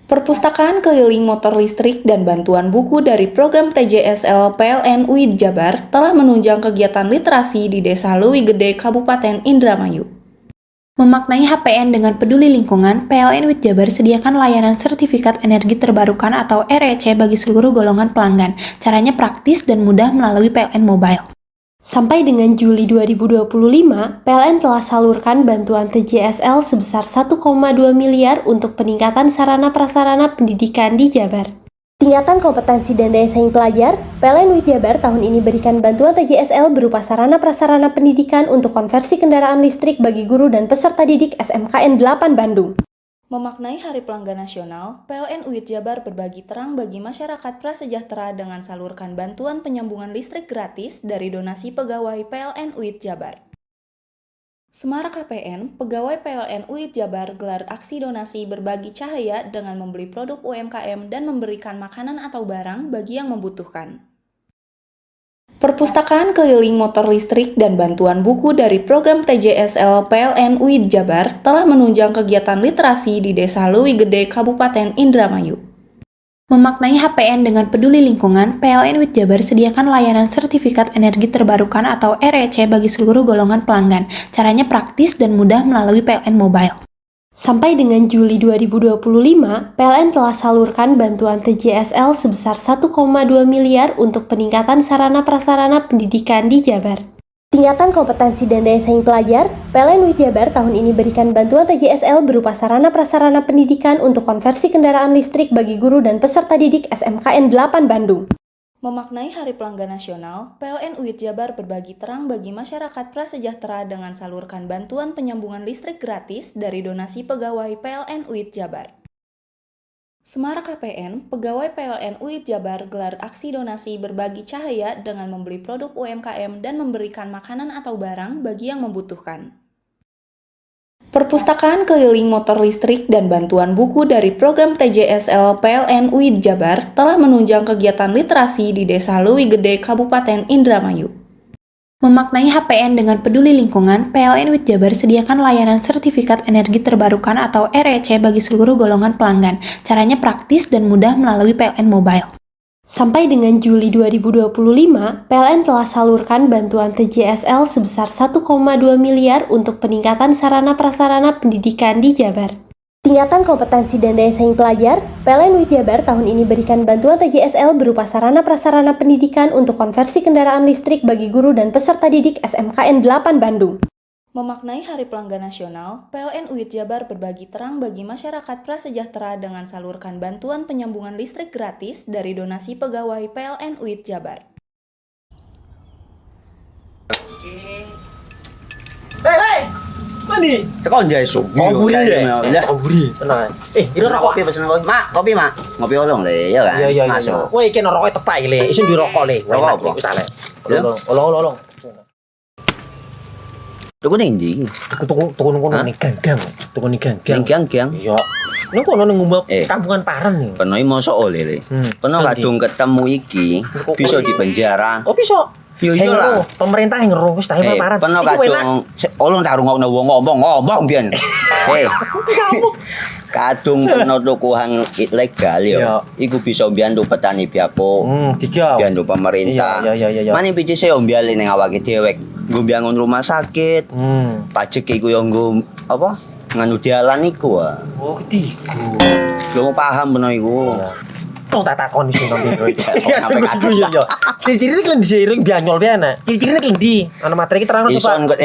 Speaker 19: Perpustakaan keliling motor listrik dan bantuan buku dari program TJSL PLN UID Jabar telah menunjang kegiatan literasi di Desa Leuwi Gede, Kabupaten Indramayu. Memaknai HPN dengan peduli lingkungan, PLN UID Jabar sediakan layanan sertifikat energi terbarukan atau REC bagi seluruh golongan pelanggan. Caranya praktis dan mudah melalui PLN Mobile. Sampai dengan Juli 2025, PLN telah salurkan bantuan TJSL sebesar 1,2 miliar untuk peningkatan sarana-prasarana pendidikan di Jabar. Tingkatan kompetensi dan daya saing pelajar, PLN UID Jabar tahun ini berikan bantuan TJSL berupa sarana-prasarana pendidikan untuk konversi kendaraan listrik bagi guru dan peserta didik SMKN 8 Bandung. Memaknai Hari Pelanggan Nasional, PLN UID Jabar berbagi terang bagi masyarakat prasejahtera dengan salurkan bantuan penyambungan listrik gratis dari donasi pegawai PLN UID Jabar. Semara KPN, pegawai PLN UID Jabar gelar aksi donasi berbagi cahaya dengan membeli produk UMKM dan memberikan makanan atau barang bagi yang membutuhkan. Perpustakaan keliling motor listrik dan bantuan buku dari program TJSL PLN UID Jabar telah menunjang kegiatan literasi di Desa Leuwi Gede, Kabupaten Indramayu. Memaknai HPN dengan peduli lingkungan, PLN UID Jabar sediakan layanan sertifikat energi terbarukan atau REC bagi seluruh golongan pelanggan. Caranya praktis dan mudah melalui PLN Mobile. Sampai dengan Juli 2025, PLN telah salurkan bantuan TJSL sebesar 1,2 miliar untuk peningkatan sarana-prasarana pendidikan di Jabar. Tingkatan kompetensi dan daya saing pelajar, PLN UID Jabar tahun ini berikan bantuan TJSL berupa sarana-prasarana pendidikan untuk konversi kendaraan listrik bagi guru dan peserta didik SMKN 8 Bandung. Memaknai Hari Pelanggan Nasional, PLN UID Jabar berbagi terang bagi masyarakat prasejahtera dengan salurkan bantuan penyambungan listrik gratis dari donasi pegawai PLN UID Jabar. Semarak KPN, pegawai PLN UID Jabar gelar aksi donasi berbagi cahaya dengan membeli produk UMKM dan memberikan makanan atau barang bagi yang membutuhkan. Perpustakaan keliling motor listrik dan bantuan buku dari program TJSL PLN UID Jabar telah menunjang kegiatan literasi di Desa Leuwi Gede, Kabupaten Indramayu.
Speaker 7: Memaknai HPN dengan peduli lingkungan, PLN UID Jabar sediakan layanan sertifikat energi terbarukan atau REC bagi seluruh golongan pelanggan. Caranya praktis dan mudah melalui PLN Mobile. Sampai dengan Juli 2025, PLN telah salurkan bantuan TJSL sebesar 1,2 miliar untuk peningkatan sarana prasarana pendidikan di Jabar. Tingkatan kompetensi dan daya saing pelajar, PLN UID Jabar tahun ini berikan bantuan TJSL berupa sarana prasarana pendidikan untuk konversi kendaraan listrik bagi guru dan peserta didik SMKN 8 Bandung.
Speaker 19: Memaknai Hari Pelanggan Nasional, PLN UID Jabar berbagi terang bagi masyarakat prasejahtera dengan salurkan bantuan penyambungan listrik gratis dari donasi pegawai PLN UID Jabar.
Speaker 20: Hei, mandi.
Speaker 4: Tekan jaya subuh.
Speaker 20: Ngomburi deh. Ngomburi, tenang.
Speaker 4: Ini rokok kopi pesen kopi. Mak, kopi mak. Ngopi olong le, ya kan?
Speaker 20: Iya.
Speaker 4: Masuk.
Speaker 20: Woi, iki rokoknya tepak le. Isin di rokok le.
Speaker 4: Rokok apa?
Speaker 20: Wis ale. Olong.
Speaker 4: Tuku ning ndi?
Speaker 20: Tuku ning ganggang. Tuku ning ganggang.
Speaker 4: Ning ganggang.
Speaker 20: Iya. Ning kono ning ngumba kampungan Paren nih.
Speaker 4: Peno iki mosok oleh le. Peno kadung ketemu iki bisa dipenjara.
Speaker 20: Oh bisa.
Speaker 4: Yo iya lah.
Speaker 20: Pemerintah yang ngeruh wis tahe Paren.
Speaker 4: Peno kadung olong tak rungokno wong ngomong biyen. Hei. Kadung peno tuku hang ilegal yo. Iku bisa mbiyantu petani biako. Mbiyantu pemerintah.
Speaker 20: Iya.
Speaker 4: Mane pici se mbiale ning awake dhewek. Nggo mbiangun rumah sakit. Pajak iku yo nggo apa? Nganu dalan iku.
Speaker 20: Oh, ketiku.
Speaker 4: Lu paham peno iku.
Speaker 20: Tong tak takoni sing nang biro iki. Iya. Ciri-cirine klendhi seiring bianyol piana. Ciri-cirine klendhi. Ana materi iki terang coba.
Speaker 4: Ison kok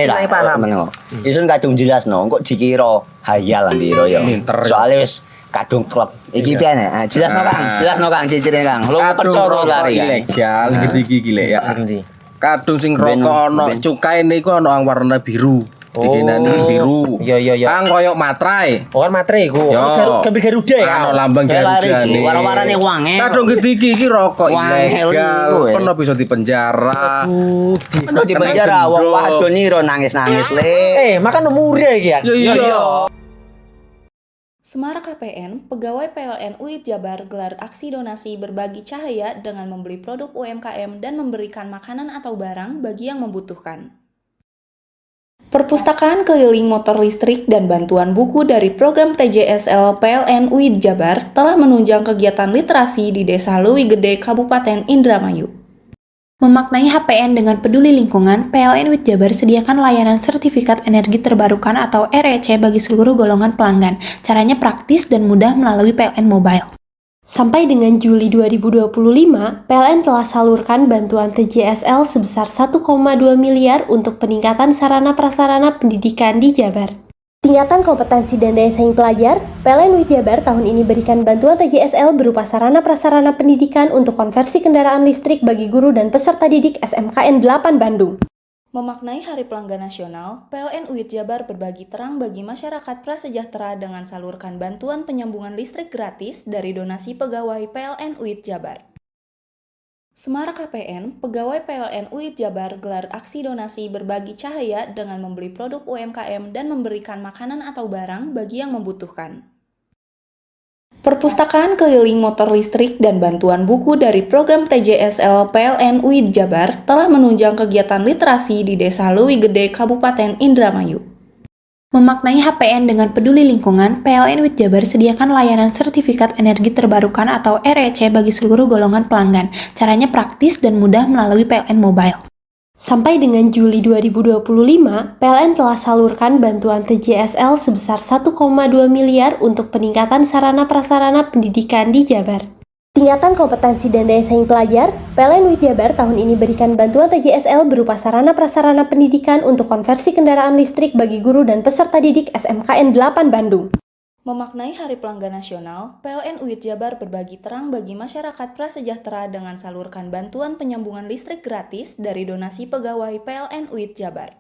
Speaker 4: meneng. Ison kadung jelasno kok dikira hayal biro yo. Soale wis kadung klub. Iki piana? Jelasno Kang ciri-cirine Kang. Lu percaya lari
Speaker 8: ilegal iki lek ya. Kadung sing rokok ana cukaine iku ana warna biru. Dikenani biru.
Speaker 20: Iya.
Speaker 8: Kang koyo materai.
Speaker 20: Oh kan materai iku. Gambar Garuda ya.
Speaker 8: Ana lambang Garuda.
Speaker 4: Warna-warnane wangel.
Speaker 8: Kadung iki rokok ilegal. Pernah bisa dipenjara.
Speaker 4: Pernah dipenjara wong wadon iro nangis-nangis le.
Speaker 20: Makan murah iki ya.
Speaker 8: Iya.
Speaker 19: Semarak KPN, pegawai PLN UID Jabar gelar aksi donasi berbagi cahaya dengan membeli produk UMKM dan memberikan makanan atau barang bagi yang membutuhkan. Perpustakaan keliling motor listrik dan bantuan buku dari program TJSL PLN UID Jabar telah menunjang kegiatan literasi di Desa Leuwi Gede, Kabupaten Indramayu.
Speaker 7: Memaknai HPN dengan peduli lingkungan, PLN UID Jabar sediakan layanan sertifikat energi terbarukan atau REC bagi seluruh golongan pelanggan. Caranya praktis dan mudah melalui PLN Mobile. Sampai dengan Juli 2025, PLN telah salurkan bantuan TJSL sebesar 1,2 miliar untuk peningkatan sarana prasarana pendidikan di Jabar. Tingkatan kompetensi dan daya saing pelajar, PLN UID Jabar tahun ini berikan bantuan TJSL berupa sarana prasarana pendidikan untuk konversi kendaraan listrik bagi guru dan peserta didik SMKN 8 Bandung.
Speaker 19: Memaknai Hari Pelanggan Nasional, PLN UID Jabar berbagi terang bagi masyarakat prasejahtera dengan salurkan bantuan penyambungan listrik gratis dari donasi pegawai PLN UID Jabar. Semarak KPN, pegawai PLN UID Jabar gelar aksi donasi berbagi cahaya dengan membeli produk UMKM dan memberikan makanan atau barang bagi yang membutuhkan. Perpustakaan keliling motor listrik dan bantuan buku dari program TJSL PLN UID Jabar telah menunjang kegiatan literasi di Desa Leuwi Gede, Kabupaten Indramayu.
Speaker 7: Memaknai HPN dengan peduli lingkungan, PLN UID Jabar sediakan layanan sertifikat energi terbarukan atau REC bagi seluruh golongan pelanggan. Caranya praktis dan mudah melalui PLN Mobile. Sampai dengan Juli 2025, PLN telah salurkan bantuan TJSL sebesar 1,2 miliar untuk peningkatan sarana prasarana pendidikan di Jabar. Tingkatan kompetensi dan daya saing pelajar, PLN UID Jabar tahun ini berikan bantuan TJSL berupa sarana prasarana pendidikan untuk konversi kendaraan listrik bagi guru dan peserta didik SMKN 8 Bandung.
Speaker 19: Memaknai Hari Pelanggan Nasional, PLN UID Jabar berbagi terang bagi masyarakat prasejahtera dengan salurkan bantuan penyambungan listrik gratis dari donasi pegawai PLN UID Jabar.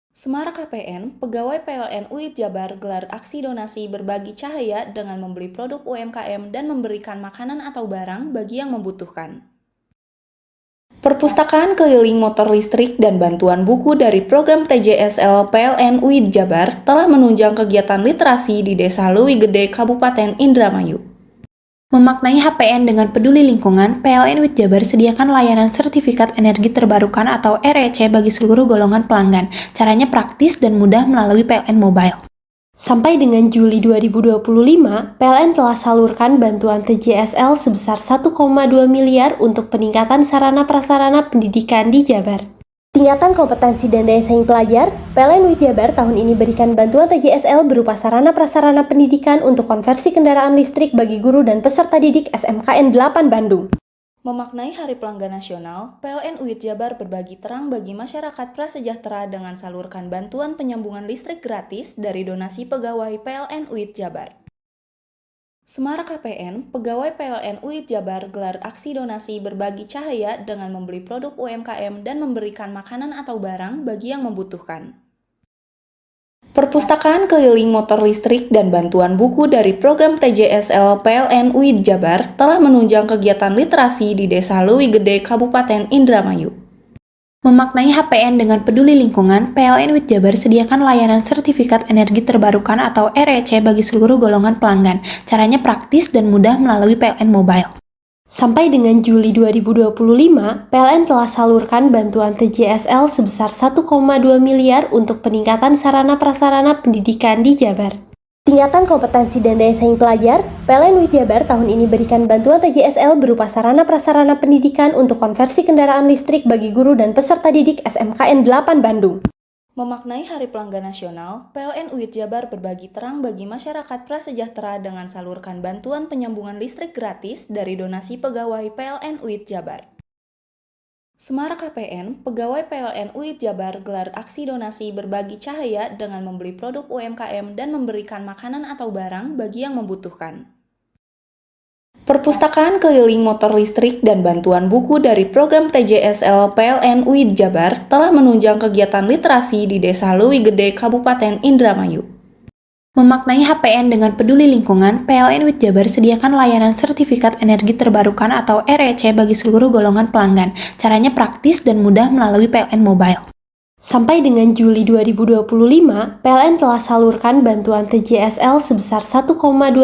Speaker 19: Semarak KPN, pegawai PLN UID Jabar gelar aksi donasi berbagi cahaya dengan membeli produk UMKM dan memberikan makanan atau barang bagi yang membutuhkan. Perpustakaan keliling motor listrik dan bantuan buku dari program TJSL PLN UID Jabar telah menunjang kegiatan literasi di Desa Leuwi Gede, Kabupaten Indramayu. Memaknai HPN dengan peduli lingkungan, PLN UID Jabar sediakan layanan sertifikat energi terbarukan atau REC bagi seluruh golongan pelanggan. Caranya praktis dan mudah melalui PLN Mobile. Sampai dengan Juli 2025, PLN telah salurkan bantuan TJSL sebesar 1,2 miliar untuk peningkatan sarana prasarana pendidikan di Jabar. Tingkatan kompetensi dan daya saing pelajar, PLN UID Jabar tahun ini berikan bantuan TJSL berupa sarana prasarana pendidikan untuk konversi kendaraan listrik bagi guru dan peserta didik SMKN 8 Bandung. Memaknai Hari Pelanggan Nasional, PLN UID Jabar berbagi terang bagi masyarakat prasejahtera dengan salurkan bantuan penyambungan listrik gratis dari donasi pegawai PLN UID Jabar. Semarak KPN, pegawai PLN UID Jabar gelar aksi donasi berbagi cahaya dengan membeli produk UMKM dan memberikan makanan atau barang bagi yang membutuhkan. Perpustakaan keliling motor listrik dan bantuan buku dari program TJSL PLN UID Jabar telah menunjang kegiatan literasi di Desa Leuwi Gede, Kabupaten Indramayu. Memaknai HPN dengan peduli lingkungan, PLN UID Jabar sediakan layanan sertifikat energi terbarukan atau REC bagi seluruh golongan pelanggan. Caranya praktis dan mudah melalui PLN Mobile. Sampai dengan Juli 2025, PLN telah salurkan bantuan TJSL sebesar 1,2 miliar untuk peningkatan sarana prasarana pendidikan di Jabar. Tingkatan kompetensi dan daya saing pelajar, PLN UID Jabar tahun ini berikan bantuan TJSL berupa sarana prasarana pendidikan untuk konversi kendaraan listrik bagi guru dan peserta didik SMKN 8 Bandung. Memaknai Hari Pelanggan Nasional, PLN UID Jabar berbagi terang bagi masyarakat prasejahtera dengan salurkan bantuan penyambungan listrik gratis dari donasi pegawai PLN UID Jabar. Semarak KPN, pegawai PLN UID Jabar gelar aksi donasi berbagi cahaya dengan membeli produk UMKM dan memberikan makanan atau barang bagi yang membutuhkan. Perpustakaan keliling motor listrik dan bantuan buku dari program TJSL PLN UID Jabar telah menunjang kegiatan literasi di Desa Leuwi Gede, Kabupaten Indramayu. Memaknai HPN dengan peduli lingkungan, PLN UID Jabar sediakan layanan sertifikat energi terbarukan atau REC bagi seluruh golongan pelanggan. Caranya praktis dan mudah melalui PLN Mobile. Sampai dengan Juli 2025, PLN telah salurkan bantuan TJSL sebesar 1,2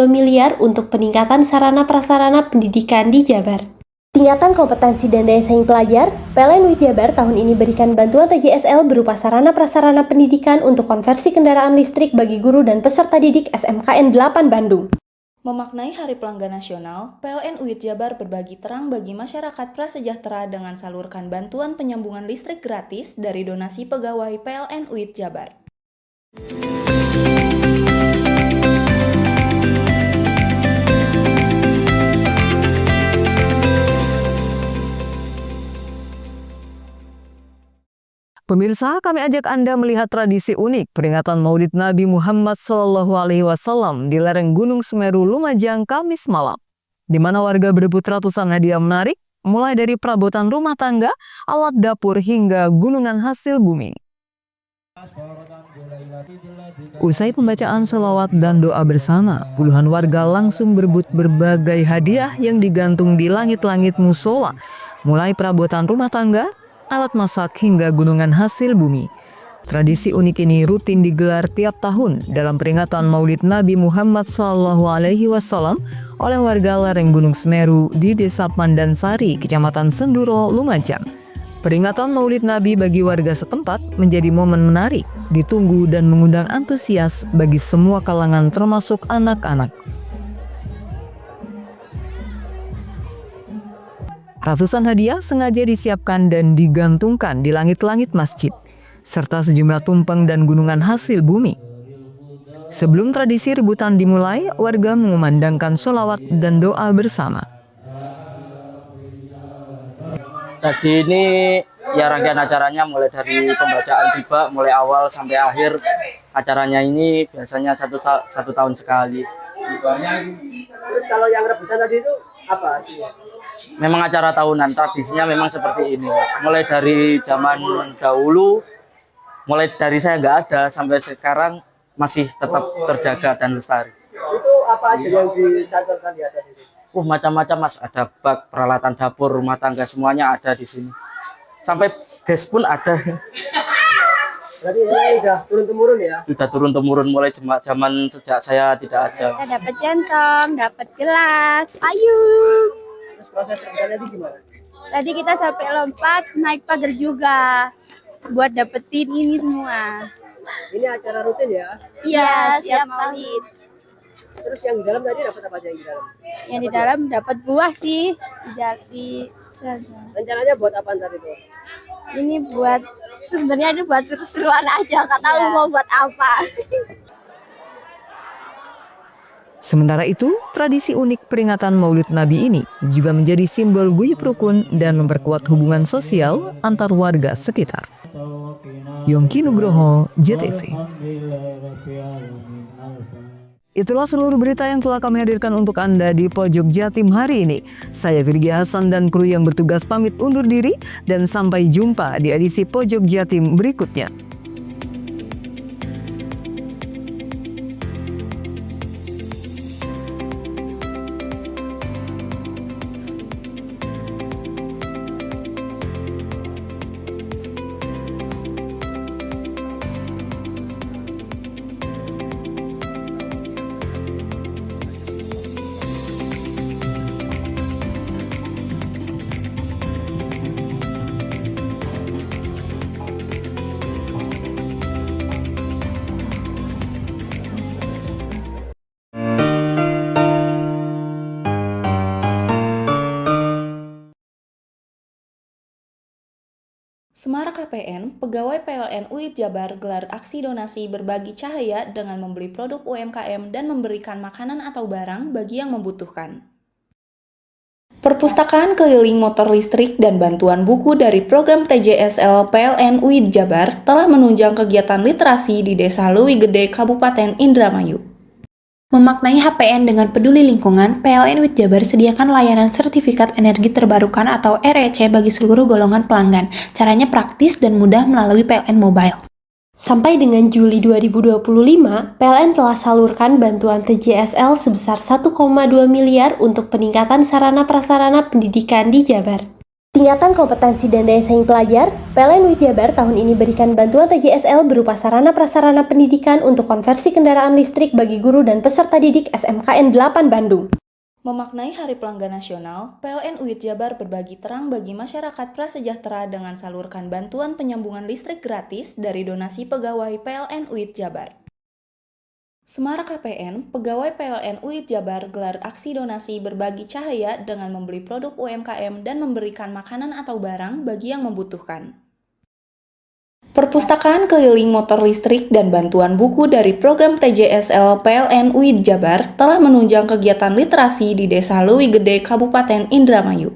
Speaker 19: miliar untuk peningkatan sarana prasarana pendidikan di Jabar. Tingkatan kompetensi dan daya saing pelajar, PLN UID Jabar tahun ini berikan bantuan TJSL berupa sarana prasarana pendidikan untuk konversi kendaraan listrik bagi guru dan peserta didik SMKN 8 Bandung. Memaknai Hari Pelanggan Nasional, PLN UID Jabar berbagi terang bagi masyarakat prasejahtera dengan salurkan bantuan penyambungan listrik gratis dari donasi pegawai PLN UID Jabar.
Speaker 5: Pemirsa, kami ajak Anda melihat tradisi unik peringatan Maulid Nabi Muhammad SAW di lereng Gunung Semeru, Lumajang, Kamis malam, di mana warga berebut ratusan hadiah menarik, mulai dari perabotan rumah tangga, alat dapur, hingga gunungan hasil bumi. Usai pembacaan selawat dan doa bersama, puluhan warga langsung berebut berbagai hadiah yang digantung di langit-langit musola, mulai perabotan rumah tangga, alat masak hingga gunungan hasil bumi. Tradisi unik ini rutin digelar tiap tahun dalam peringatan Maulid Nabi Muhammad SAW oleh warga lereng Gunung Semeru di Desa Pandansari, Kecamatan Senduro, Lumajang. Peringatan Maulid Nabi bagi warga setempat menjadi momen menarik, ditunggu dan mengundang antusias bagi semua kalangan termasuk anak-anak. Ratusan hadiah sengaja disiapkan dan digantungkan di langit-langit masjid, serta sejumlah tumpeng dan gunungan hasil bumi. Sebelum tradisi rebutan dimulai, warga mengumandangkan sholawat dan doa bersama.
Speaker 20: Tadi ini
Speaker 21: ya rangkaian acaranya mulai dari pembacaan tiba mulai awal sampai akhir. Acaranya ini biasanya satu tahun sekali.
Speaker 20: Terus kalau yang rebutan tadi itu apa?
Speaker 21: Memang acara tahunan, tradisinya memang seperti ini, Mas. Mulai dari zaman dahulu, mulai dari saya nggak ada sampai sekarang masih tetap terjaga dan lestari.
Speaker 20: Itu apa aja yang dicantumkan di atas itu?
Speaker 21: Macam-macam, Mas. Ada bak, peralatan dapur, rumah tangga, semuanya ada di sini. Sampai gas pun ada.
Speaker 20: Berarti ini udah turun-temurun ya?
Speaker 21: Sudah turun-temurun mulai zaman sejak saya tidak ada.
Speaker 13: Kita dapat centong, dapat gelas. Ayo.
Speaker 20: Terus proses rebutannya itu gimana?
Speaker 13: Tadi kita sampai lompat, naik pagar juga buat dapetin ini semua.
Speaker 20: Ini acara rutin ya?
Speaker 13: Iya, siap Maulid.
Speaker 20: Terus yang di dalam tadi dapat apa aja yang di dalam?
Speaker 13: Yang di dalam dapat buah sih.
Speaker 20: Rencananya buat apa tadi tuh?
Speaker 13: Ini buat sebenarnya ini buat seru-seruan aja, nggak tahu mau buat apa.
Speaker 5: Sementara itu, tradisi unik peringatan Maulid Nabi ini juga menjadi simbol guyub rukun dan memperkuat hubungan sosial antar warga sekitar. Yongki Nugroho, JTV. Itulah seluruh berita yang telah kami hadirkan untuk Anda di Pojok Jatim hari ini. Saya Virgi Hasan dan kru yang bertugas pamit undur diri dan sampai jumpa di edisi Pojok Jatim berikutnya.
Speaker 19: Semarak KPN, pegawai PLN UID Jabar gelar aksi donasi berbagi cahaya dengan membeli produk UMKM dan memberikan makanan atau barang bagi yang membutuhkan. Perpustakaan keliling motor listrik dan bantuan buku dari program TJSL PLN UID Jabar telah menunjang kegiatan literasi di Desa Leuwi Gede, Kabupaten Indramayu. Memaknai HPN dengan peduli lingkungan, PLN UID Jabar sediakan layanan sertifikat energi terbarukan atau REC bagi seluruh golongan pelanggan. Caranya praktis dan mudah melalui PLN Mobile. Sampai dengan Juli 2025, PLN telah salurkan bantuan TJSL sebesar 1,2 miliar untuk peningkatan sarana-prasarana pendidikan di Jabar. Tingkatan kompetensi dan daya saing pelajar, PLN UID Jabar tahun ini berikan bantuan TJSL berupa sarana-prasarana pendidikan untuk konversi kendaraan listrik bagi guru dan peserta didik SMKN 8 Bandung. Memaknai Hari Pelanggan Nasional, PLN UID Jabar berbagi terang bagi masyarakat prasejahtera dengan salurkan bantuan penyambungan listrik gratis dari donasi pegawai PLN UID Jabar. Semarak KPN, pegawai PLN UID Jabar gelar aksi donasi berbagi cahaya dengan membeli produk UMKM dan memberikan makanan atau barang bagi yang membutuhkan. Perpustakaan keliling motor listrik dan bantuan buku dari program TJSL PLN UID Jabar telah menunjang kegiatan literasi di Desa Leuwi Gede, Kabupaten Indramayu.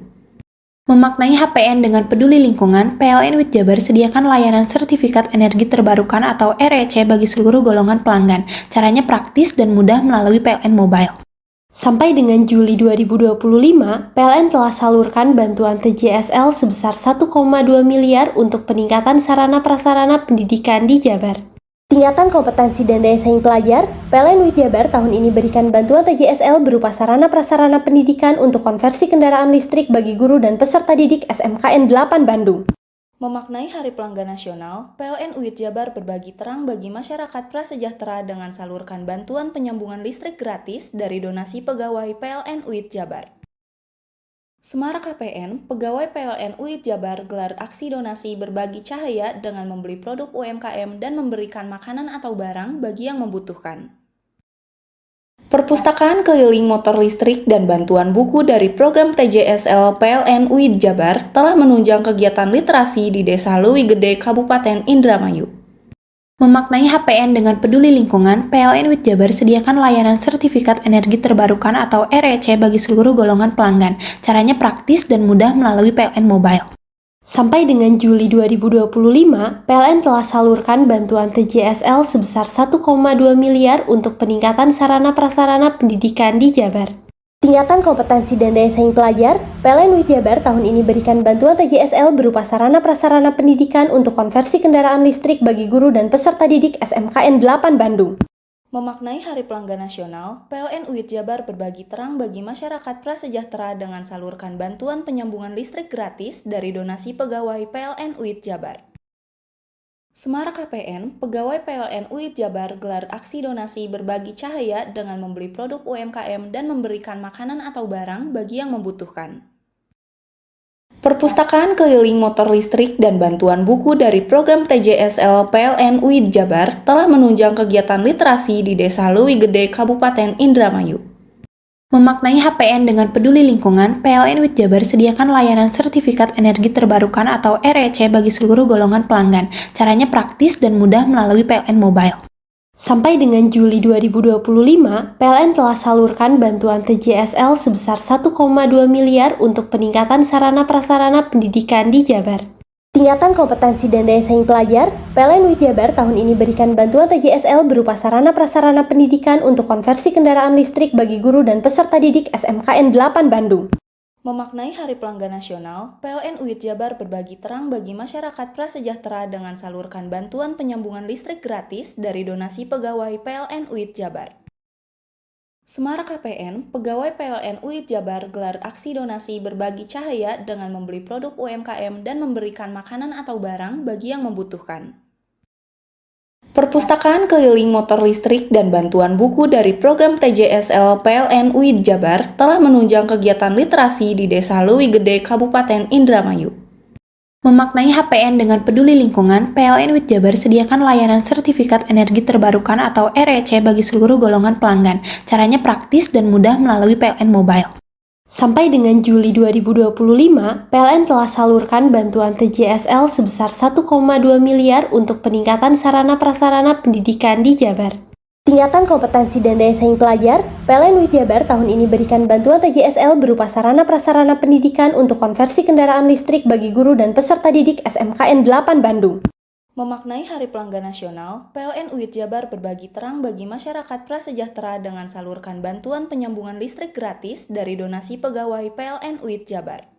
Speaker 19: Memaknai HPN dengan peduli lingkungan, PLN UID Jabar sediakan layanan sertifikat energi terbarukan atau REC bagi seluruh golongan pelanggan. Caranya praktis dan mudah melalui PLN Mobile. Sampai dengan Juli 2025, PLN telah salurkan bantuan TJSL sebesar 1,2 miliar untuk peningkatan sarana-prasarana pendidikan di Jabar. Tingkatan kompetensi dan daya saing pelajar, PLN UID Jabar tahun ini berikan bantuan TJSL berupa sarana-prasarana pendidikan untuk konversi kendaraan listrik bagi guru dan peserta didik SMKN 8 Bandung. Memaknai Hari Pelanggan Nasional, PLN UID Jabar berbagi terang bagi masyarakat prasejahtera dengan salurkan bantuan penyambungan listrik gratis dari donasi pegawai PLN UID Jabar. Semarak KPN, pegawai PLN UID Jabar gelar aksi donasi berbagi cahaya dengan membeli produk UMKM dan memberikan makanan atau barang bagi yang membutuhkan. Perpustakaan keliling motor listrik dan bantuan buku dari program TJSL PLN UID Jabar telah menunjang kegiatan literasi di Desa Leuwi Gede, Kabupaten Indramayu. Memaknai HPN dengan peduli lingkungan, PLN UID Jabar sediakan layanan sertifikat energi terbarukan atau REC bagi seluruh golongan pelanggan. Caranya praktis dan mudah melalui PLN Mobile.
Speaker 7: Sampai dengan Juli 2025, PLN telah salurkan bantuan TJSL sebesar 1,2 miliar untuk peningkatan sarana prasarana pendidikan di Jabar. Tingkatan kompetensi dan daya saing pelajar, PLN UIT Jabar tahun ini berikan bantuan TJSL berupa sarana prasarana pendidikan untuk konversi kendaraan listrik bagi guru dan peserta didik SMKN 8 Bandung. Memaknai Hari Pelanggan Nasional, PLN UIT Jabar berbagi terang bagi masyarakat prasejahtera dengan salurkan bantuan penyambungan listrik gratis dari donasi pegawai PLN UIT Jabar. Semarak KPN, pegawai PLN UIT Jabar gelar aksi donasi berbagi cahaya dengan membeli produk UMKM dan memberikan makanan atau barang bagi yang membutuhkan. Perpustakaan keliling motor listrik dan bantuan buku dari program TJSL PLN UIT Jabar telah menunjang kegiatan literasi di Desa Leuwi Gede, Kabupaten Indramayu. Memaknai HPN dengan peduli lingkungan, PLN UIT Jabar sediakan layanan sertifikat energi terbarukan atau REC bagi seluruh golongan pelanggan. Caranya praktis dan mudah melalui PLN Mobile. Sampai dengan Juli 2025, PLN telah salurkan bantuan TJSL sebesar 1,2 miliar untuk peningkatan sarana prasarana pendidikan di Jabar. Tingkatan kompetensi dan daya saing pelajar, PLN UIT Jabar tahun ini berikan bantuan TJSL berupa sarana prasarana pendidikan untuk konversi kendaraan listrik bagi guru dan peserta didik SMKN 8 Bandung. Memaknai Hari Pelanggan Nasional, PLN UIT Jabar berbagi terang bagi masyarakat prasejahtera dengan salurkan bantuan penyambungan listrik gratis dari donasi pegawai PLN UIT Jabar. Semarak KPN, pegawai PLN UIT Jabar gelar aksi donasi berbagi cahaya dengan membeli produk UMKM dan memberikan makanan atau barang bagi yang membutuhkan. Perpustakaan keliling motor listrik dan bantuan buku dari program TJSL PLN UIT Jabar telah menunjang kegiatan literasi di Desa Leuwi Gede, Kabupaten Indramayu. Memaknai HPN dengan peduli lingkungan, PLN UIT Jabar sediakan layanan sertifikat energi terbarukan atau REC bagi seluruh golongan pelanggan. Caranya praktis dan mudah melalui PLN Mobile. Sampai dengan Juli 2025, PLN telah salurkan bantuan TJSL sebesar 1,2 miliar untuk peningkatan sarana prasarana pendidikan di Jabar. Tingkatan kompetensi dan daya saing pelajar, PLN UIT Jabar tahun ini berikan bantuan TJSL berupa sarana prasarana pendidikan untuk konversi kendaraan listrik bagi guru dan peserta didik SMKN 8 Bandung. Memaknai Hari Pelanggan Nasional, PLN UIT Jabar berbagi terang bagi masyarakat prasejahtera dengan salurkan bantuan penyambungan listrik gratis dari donasi pegawai PLN UIT Jabar.